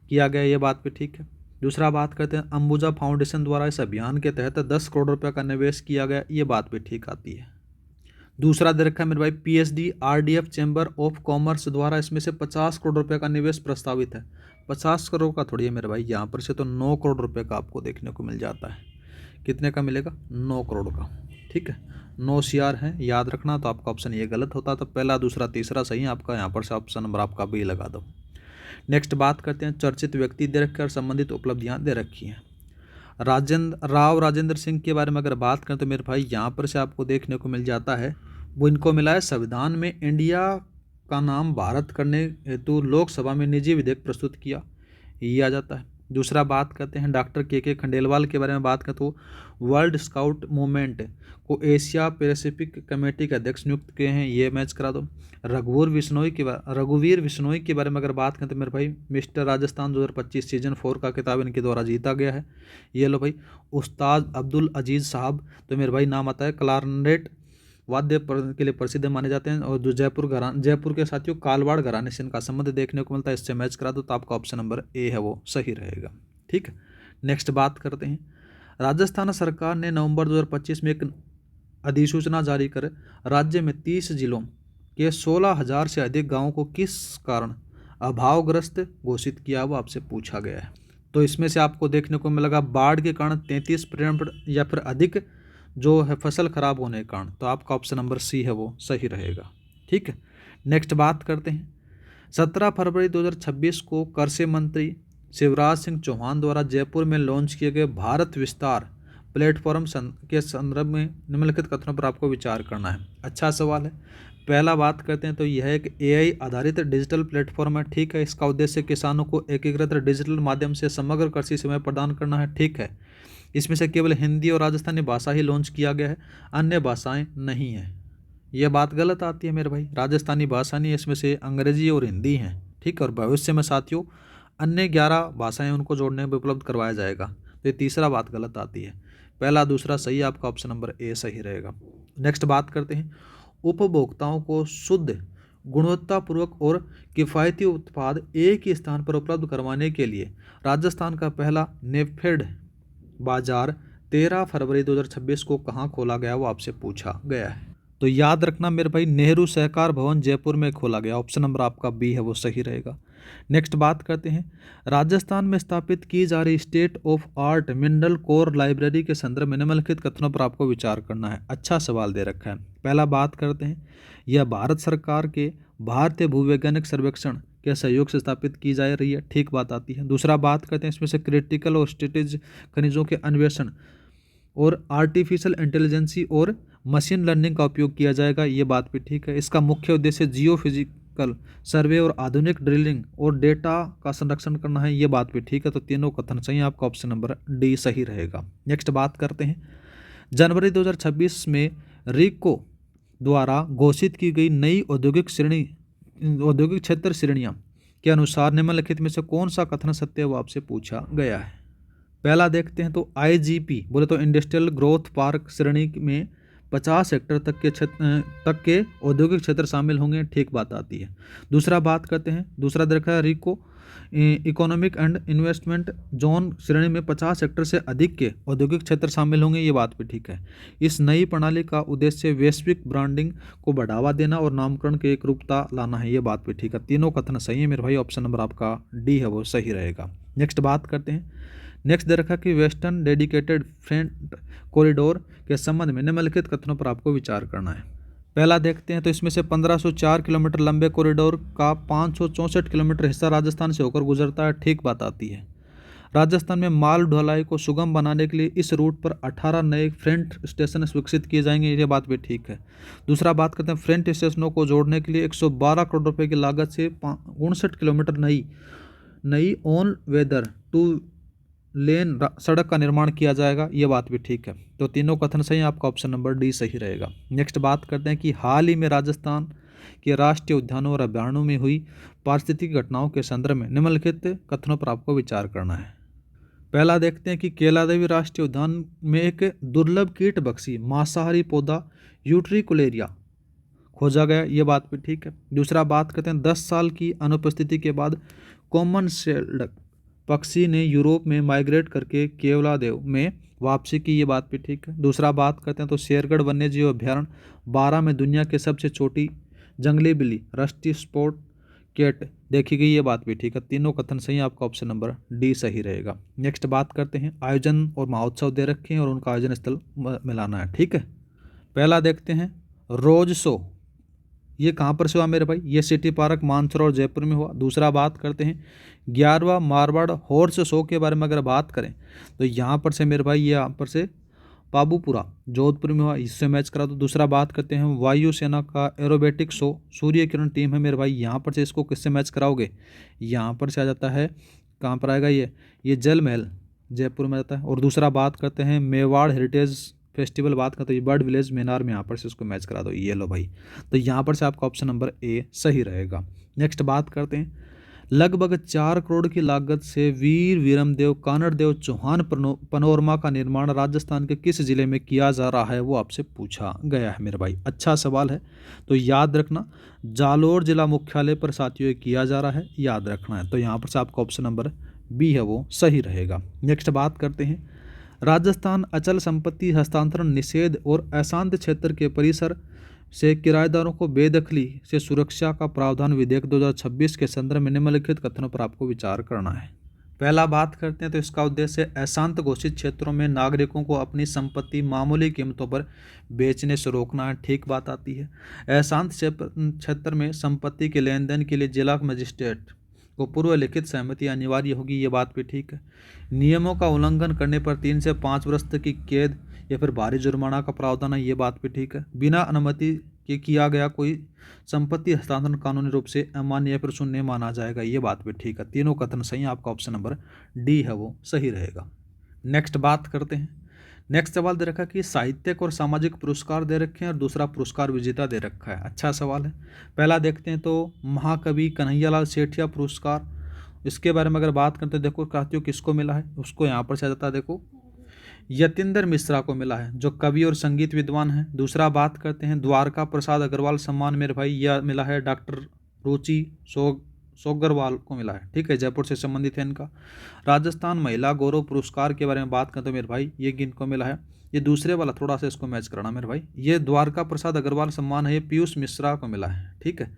किया गया, ये बात भी ठीक है। दूसरा बात करते हैं अंबुजा फाउंडेशन द्वारा इस अभियान के तहत 10 करोड़ रुपए का निवेश किया गया, ये बात भी ठीक आती है। दूसरा दे रखा है मेरे भाई PSD RDF chamber of commerce द्वारा इसमें से 50 करोड़ रुपए का निवेश प्रस्तावित है। 50 करोड़ का थोड़ी है मेरे भाई, यहाँ पर से तो 9 करोड़ रुपए का आपको देखने को मिल जाता है। कितने का मिलेगा? 9 करोड़ का, ठीक है। 9 CR है, याद रखना। तो आपका ऑप्शन ये गलत होता, तो पहला दूसरा तीसरा सही है आपका, यहाँ पर से ऑप्शन नंबर आपका बी लगा दो। नेक्स्ट बात करते हैं चर्चित व्यक्ति दे रखे और संबंधित उपलब्धियां दे रखी हैं। राजेंद्र सिंह के बारे में अगर बात करें तो मेरे भाई यहाँ पर से आपको देखने को मिल जाता है, वो इनको मिला है संविधान में इंडिया का नाम भारत करने हेतु लोकसभा में निजी विधेयक प्रस्तुत किया, ये आ जाता है। दूसरा बात करते हैं डॉक्टर के खंडेलवाल के बारे में बात करें तो वर्ल्ड स्काउट मूवमेंट को एशिया पैसिफिक कमेटी के अध्यक्ष नियुक्त किए हैं, ये मैच करा दो। रघुवीर बिश्नोई के बारे में अगर बात करें तो मेरे भाई मिस्टर राजस्थान 2025 सीजन 4 का खिताब इनके द्वारा जीता गया है, ये लो भाई। उस्ताद अब्दुल अजीज़ साहब तो मेरे भाई नाम आता है, क्लारनेट वाद्य के लिए प्रसिद्ध माने जाते हैं, और जो जयपुर के साथियों कालवाड़ घराने से इनका संबंध देखने को मिलता है, इससे मैच करा दो तो आपका ऑप्शन नंबर ए है वो सही रहेगा। ठीक है, नेक्स्ट बात करते हैं। राजस्थान सरकार ने नवंबर 2025 में एक अधिसूचना जारी कर राज्य में 30 जिलों के 16,000 से अधिक गाँवों को किस कारण अभावग्रस्त घोषित किया, वो आपसे पूछा गया है। तो इसमें से आपको देखने को मिलेगा बाढ़ के कारण 33% या फिर अधिक जो है फसल खराब होने के कारण, तो आपका ऑप्शन नंबर सी है वो सही रहेगा। ठीक है, नेक्स्ट बात करते हैं। 17 फरवरी 2026 को कृषि मंत्री शिवराज सिंह चौहान द्वारा जयपुर में लॉन्च किए गए भारत विस्तार प्लेटफॉर्म के संदर्भ में निम्नलिखित कथनों पर आपको विचार करना है। अच्छा सवाल है। पहला बात करते हैं तो यह एक AI आधारित डिजिटल प्लेटफॉर्म है। ठीक है, इसका उद्देश्य किसानों को एकीकृत डिजिटल माध्यम से समग्र कृषि सेवाएं प्रदान करना है। ठीक है, इसमें से केवल हिंदी और राजस्थानी भाषा ही लॉन्च किया गया है, अन्य भाषाएं नहीं हैं। यह बात गलत आती है मेरे भाई, राजस्थानी भाषा नहीं, इसमें से अंग्रेजी और हिंदी हैं। ठीक है, और भविष्य में साथियों अन्य 11 भाषाएं उनको जोड़ने में उपलब्ध करवाया जाएगा, तो ये तीसरा बात गलत आती है। पहला दूसरा सही, आपका ऑप्शन नंबर ए सही रहेगा। नेक्स्ट बात करते हैं। उपभोक्ताओं को शुद्ध गुणवत्तापूर्वक और किफ़ायती उत्पाद एक ही स्थान पर उपलब्ध करवाने के लिए राजस्थान का पहला नेफेड बाजार 13 फरवरी 2026 को कहाँ खोला गया, वो आपसे पूछा गया है। तो याद रखना मेरे भाई, नेहरू सहकार भवन जयपुर में खोला गया, ऑप्शन नंबर आपका बी है वो सही रहेगा। नेक्स्ट बात करते हैं। राजस्थान में स्थापित की जा रही state of art mineral core library के संदर्भ में निम्नलिखित कथनों पर आपको विचार करना है। अच्छा सवाल दे रखा है। पहला बात करते हैं, यह भारत सरकार के भारतीय भूवैज्ञानिक सर्वेक्षण के सहयोग से स्थापित की जा रही है, ठीक बात आती है। दूसरा बात करते हैं, इसमें से क्रिटिकल और स्ट्रेटेजिक खनिजों के अन्वेषण और आर्टिफिशियल इंटेलिजेंसी और मशीन लर्निंग का उपयोग किया जाएगा, ये बात भी ठीक है। इसका मुख्य उद्देश्य जियोफिजिकल सर्वे और आधुनिक ड्रिलिंग और डेटा का संरक्षण करना है, ये बात भी ठीक है। तो तीनों कथन सही, आपका ऑप्शन नंबर डी सही रहेगा। नेक्स्ट बात करते हैं। जनवरी 2026 में रिको द्वारा घोषित की गई नई औद्योगिक क्षेत्र श्रेणियाँ के अनुसार निम्नलिखित में से कौन सा कथन सत्य है, वो आपसे पूछा गया है। पहला देखते हैं तो IGP बोले तो इंडस्ट्रियल ग्रोथ पार्क श्रेणी में 50 हेक्टेयर तक के औद्योगिक क्षेत्र शामिल होंगे, ठीक बात आती है। दूसरा बात करते हैं, दूसरा देखा है रिको इकोनॉमिक एंड इन्वेस्टमेंट जोन श्रेणी में 50 हेक्टेयर से अधिक के औद्योगिक क्षेत्र शामिल होंगे, ये बात भी ठीक है। इस नई प्रणाली का उद्देश्य वैश्विक ब्रांडिंग को बढ़ावा देना और नामकरण की एक रूपता लाना है, ये बात भी ठीक है। तीनों कथन सही है मेरे भाई, ऑप्शन नंबर आपका डी है वो सही रहेगा। नेक्स्ट बात करते हैं। नेक्स्ट दे रखा कि वेस्टर्न डेडिकेटेड फ्रेट कॉरिडोर के संबंध में निम्नलिखित कथनों पर आपको विचार करना है। पहला देखते हैं तो इसमें से 1504 किलोमीटर लंबे कॉरिडोर का 564 किलोमीटर हिस्सा राजस्थान से होकर गुजरता है, ठीक बात आती है। राजस्थान में माल ढुलाई को सुगम बनाने के लिए इस रूट पर 18 नए फ्रेट स्टेशन विकसित किए जाएंगे, ये बात भी ठीक है। दूसरा बात करते हैं, फ्रेट स्टेशनों को जोड़ने के लिए 112 करोड़ रुपये की लागत से 59 किलोमीटर नई ऑन वेदर टू लेन सड़क का निर्माण किया जाएगा, ये बात भी ठीक है। तो तीनों कथन सही, आपका ऑप्शन नंबर डी सही रहेगा। नेक्स्ट बात करते हैं कि हाल ही में राजस्थान के राष्ट्रीय उद्यानों और अभ्यारण्यों में हुई पारिस्थितिक घटनाओं के संदर्भ में निम्नलिखित कथनों पर आपको विचार करना है। पहला देखते हैं कि केलादेवी राष्ट्रीय उद्यान में एक दुर्लभ कीटभक्षी मांसाहारी पौधा यूट्रिकुलेरिया खोजा गया, ये बात भी ठीक है। दूसरा बात करते हैं, 10 साल की अनुपस्थिति के बाद कॉमन शेल्ड पक्षी ने यूरोप में माइग्रेट करके केवलादेव में वापसी की, ये बात भी ठीक है। दूसरा बात करते हैं तो शेरगढ़ वन्यजीव अभ्यारण्य 12 में दुनिया के सबसे छोटी जंगली बिल्ली रस्टी स्पॉट कैट देखी गई, ये बात भी ठीक है। तीनों कथन सही, आपका ऑप्शन नंबर डी सही रहेगा। नेक्स्ट बात करते हैं, आयोजन और महोत्सव दे रखे हैं और उनका आयोजन स्थल मिलाना है, ठीक है। पहला देखते हैं रोज शो, ये कहाँ पर से हुआ मेरे भाई, ये सिटी पार्क मानसरोवर जयपुर में हुआ। दूसरा बात करते हैं 11वां मारवाड़ हॉर्स शो के बारे में अगर बात करें तो यहाँ पर से मेरे भाई ये यहाँ पर से पाबूपुरा जोधपुर में हुआ, इससे मैच करा। तो दूसरा बात करते हैं वायुसेना का aerobatic show Surya Kiran team है मेरे भाई, यहाँ पर से इसको किससे मैच कराओगे, यहाँ पर से आ जाता है, कहाँ पर आएगा ये जल महल जयपुर में रहता है। और दूसरा बात करते हैं मेवाड़ हेरिटेज फेस्टिवल, बात करते हैं बर्ड विलेज मेनार में, यहाँ पर से इसको मैच करा दो, ये लो भाई। तो यहाँ पर से आपका ऑप्शन नंबर ए सही रहेगा। नेक्स्ट बात करते हैं लगभग 4 करोड़ की लागत से वीर वीरमदेव कानड़देव चौहान पनोरमा का निर्माण राजस्थान के किस जिले में किया जा रहा है, वो आपसे पूछा गया है मेरे भाई। अच्छा सवाल है, तो याद रखना जालोर जिला मुख्यालय पर साथियों ये किया जा रहा है, याद रखना है। तो यहाँ पर से आपका ऑप्शन नंबर बी है वो सही रहेगा। नेक्स्ट बात करते हैं राजस्थान अचल संपत्ति हस्तांतरण निषेध और अशांत क्षेत्र के परिसर से किराएदारों को बेदखली से सुरक्षा का प्रावधान विधेयक 2026 के संदर्भ में निम्नलिखित कथनों पर आपको विचार करना है। पहला बात करते हैं तो इसका उद्देश्य अशांत घोषित क्षेत्रों में नागरिकों को अपनी संपत्ति मामूली कीमतों पर बेचने से रोकना है, ठीक बात आती है। अशांत क्षेत्र में संपत्ति के लेन देन के लिए जिला मजिस्ट्रेट को पूर्व लिखित सहमति अनिवार्य होगी, ये बात भी ठीक है। नियमों का उल्लंघन करने पर 3 से 5 वर्ष तक की कैद या फिर भारी जुर्माना का प्रावधान है, ये बात भी ठीक है। बिना अनुमति के किया गया कोई संपत्ति हस्तांतरण कानूनी रूप से अमान्य या फिर शून्य माना जाएगा, ये बात भी ठीक है। तीनों कथन सही, आपका ऑप्शन नंबर डी है वो सही रहेगा। नेक्स्ट बात करते हैं, नेक्स्ट सवाल दे रखा है कि साहित्यिक और सामाजिक पुरस्कार दे रखे हैं और दूसरा पुरस्कार विजेता दे रखा है। अच्छा सवाल है। पहला देखते हैं तो महाकवि कन्हैयालाल सेठिया पुरस्कार, इसके बारे में अगर बात करते हैं देखो साथियों किसको मिला है, उसको यहाँ पर से आ जाता है देखो यतीन्द्र मिश्रा को मिला है जो कवि और संगीत विद्वान हैं। दूसरा बात करते हैं द्वारका प्रसाद अग्रवाल सम्मान मेरे भाई यह मिला है डॉक्टर रुचि सोगरवाल को मिला है, ठीक है, जयपुर से संबंधित है इनका। राजस्थान महिला गौरव पुरस्कार के बारे में बात करते हैं मेरे भाई, ये किनको मिला है, ये दूसरे वाला थोड़ा सा इसको मैच कराना मेरे भाई, ये द्वारका प्रसाद अग्रवाल सम्मान है, ये पीयूष मिश्रा को मिला है, ठीक है।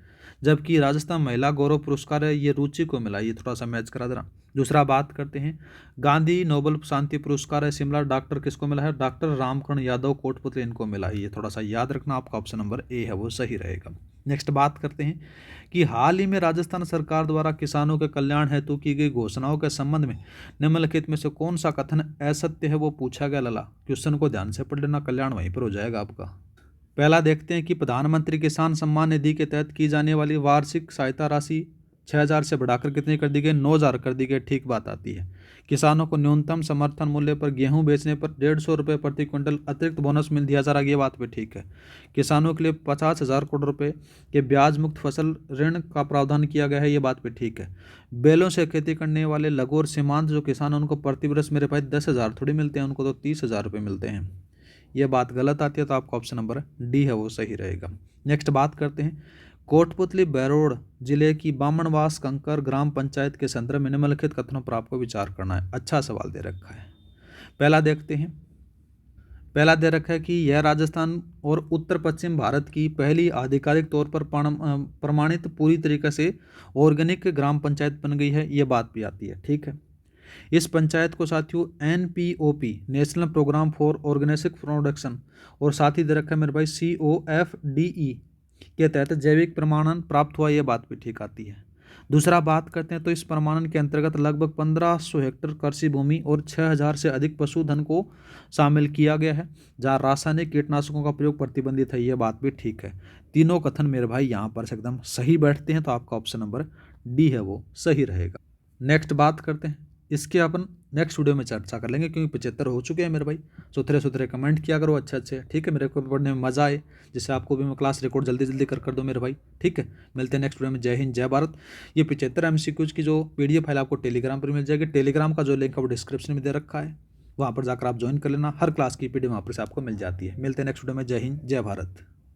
जबकि राजस्थान महिला गौरव पुरस्कार है ये रुचि को मिला, ये थोड़ा सा मैच करा देना। दूसरा बात करते हैं गांधी नोबल शांति पुरस्कार है शिमला, डॉक्टर किसको मिला है, डॉक्टर रामकरण यादव कोटपुतली इनको मिला है, ये थोड़ा सा याद रखना, आपका ऑप्शन नंबर ए है वो सही रहेगा। नेक्स्ट बात करते हैं कि हाल ही में राजस्थान सरकार द्वारा किसानों के कल्याण हेतु की गई घोषणाओं के संबंध में निम्नलिखित में से कौन सा कथन असत्य है, वो पूछा गया लला। क्वेश्चन को ध्यान से पढ़ लेना, कल्याण वहीं पर हो जाएगा आपका। पहला देखते हैं कि प्रधानमंत्री किसान सम्मान निधि के तहत की जाने वाली वार्षिक सहायता राशि 6,000 से बढ़ाकर कितनी कर दी गई, 9,000 कर दी गई, ठीक बात आती है। किसानों को न्यूनतम समर्थन मूल्य पर गेहूं बेचने पर 150 रुपये प्रति क्विंटल अतिरिक्त बोनस मिल दिया जा रहा है, ये बात भी ठीक है। किसानों के लिए 50,000 करोड़ रुपए के ब्याज मुक्त फसल ऋण का प्रावधान किया गया है, ये बात भी ठीक है। बैलों से खेती करने वाले लघु और सीमांत जो किसान हैं उनको प्रति वर्ष मेरे पास 10,000 थोड़ी मिलते हैं, उनको तो 30,000 रुपये मिलते हैं, ये बात गलत आती है, तो आपका ऑप्शन नंबर डी है वो सही रहेगा। नेक्स्ट बात करते हैं कोटपुतली बैरोड जिले की बामणवास कंकर ग्राम पंचायत के संदर्भ में निम्नलिखित कथनों पर आपको विचार करना है। अच्छा सवाल दे रखा है। पहला देखते हैं, पहला दे रखा है कि यह राजस्थान और उत्तर पश्चिम भारत की पहली आधिकारिक तौर पर प्रमाणित पूरी तरीके से ऑर्गेनिक ग्राम पंचायत बन गई है, ये बात भी आती है, ठीक है। इस पंचायत को साथियों NPOP national programme for organic production और साथ ही दे रखा है मेरे भाई COFDE के तहत जैविक प्रमाणन प्राप्त हुआ, ये बात भी ठीक आती है। दूसरा बात करते हैं तो इस प्रमाणन के अंतर्गत लगभग 1500 हेक्टेयर कृषि भूमि और 6,000 से अधिक पशुधन को शामिल किया गया है जहाँ रासायनिक कीटनाशकों का प्रयोग प्रतिबंधित है, ये बात भी ठीक है। तीनों कथन मेरे भाई यहाँ पर से एकदम सही बैठते हैं, तो आपका ऑप्शन नंबर डी है वो सही रहेगा। नेक्स्ट बात करते हैं, इसके अपन नेक्स्ट वीडियो में चर्चा कर लेंगे क्योंकि 75 हो चुके हैं मेरे भाई। सुथरे सुथरे कमेंट किया करो अच्छे, ठीक है, मेरे को पढ़ने में मजा आए, जिससे आपको भी मैं क्लास रिकॉर्ड जल्दी कर दो मेरे भाई, ठीक है। मिलते हैं नेक्स्ट वीडियो में। जय हिंद जय भारत। ये 75 MCQs की जो PDF फाइल आपको टेलीग्राम पर मिल जाएगी, टेलीग्राम का जो लिंक है वो डिस्क्रिप्शन में दे रखा है, वहाँ पर जाकर आप ज्वाइन कर लेना, हर क्लास की PDF वहाँ पर से आपको मिल जाती है। मिलते हैं नेक्स्ट वीडियो में। जय हिंद जय भारत।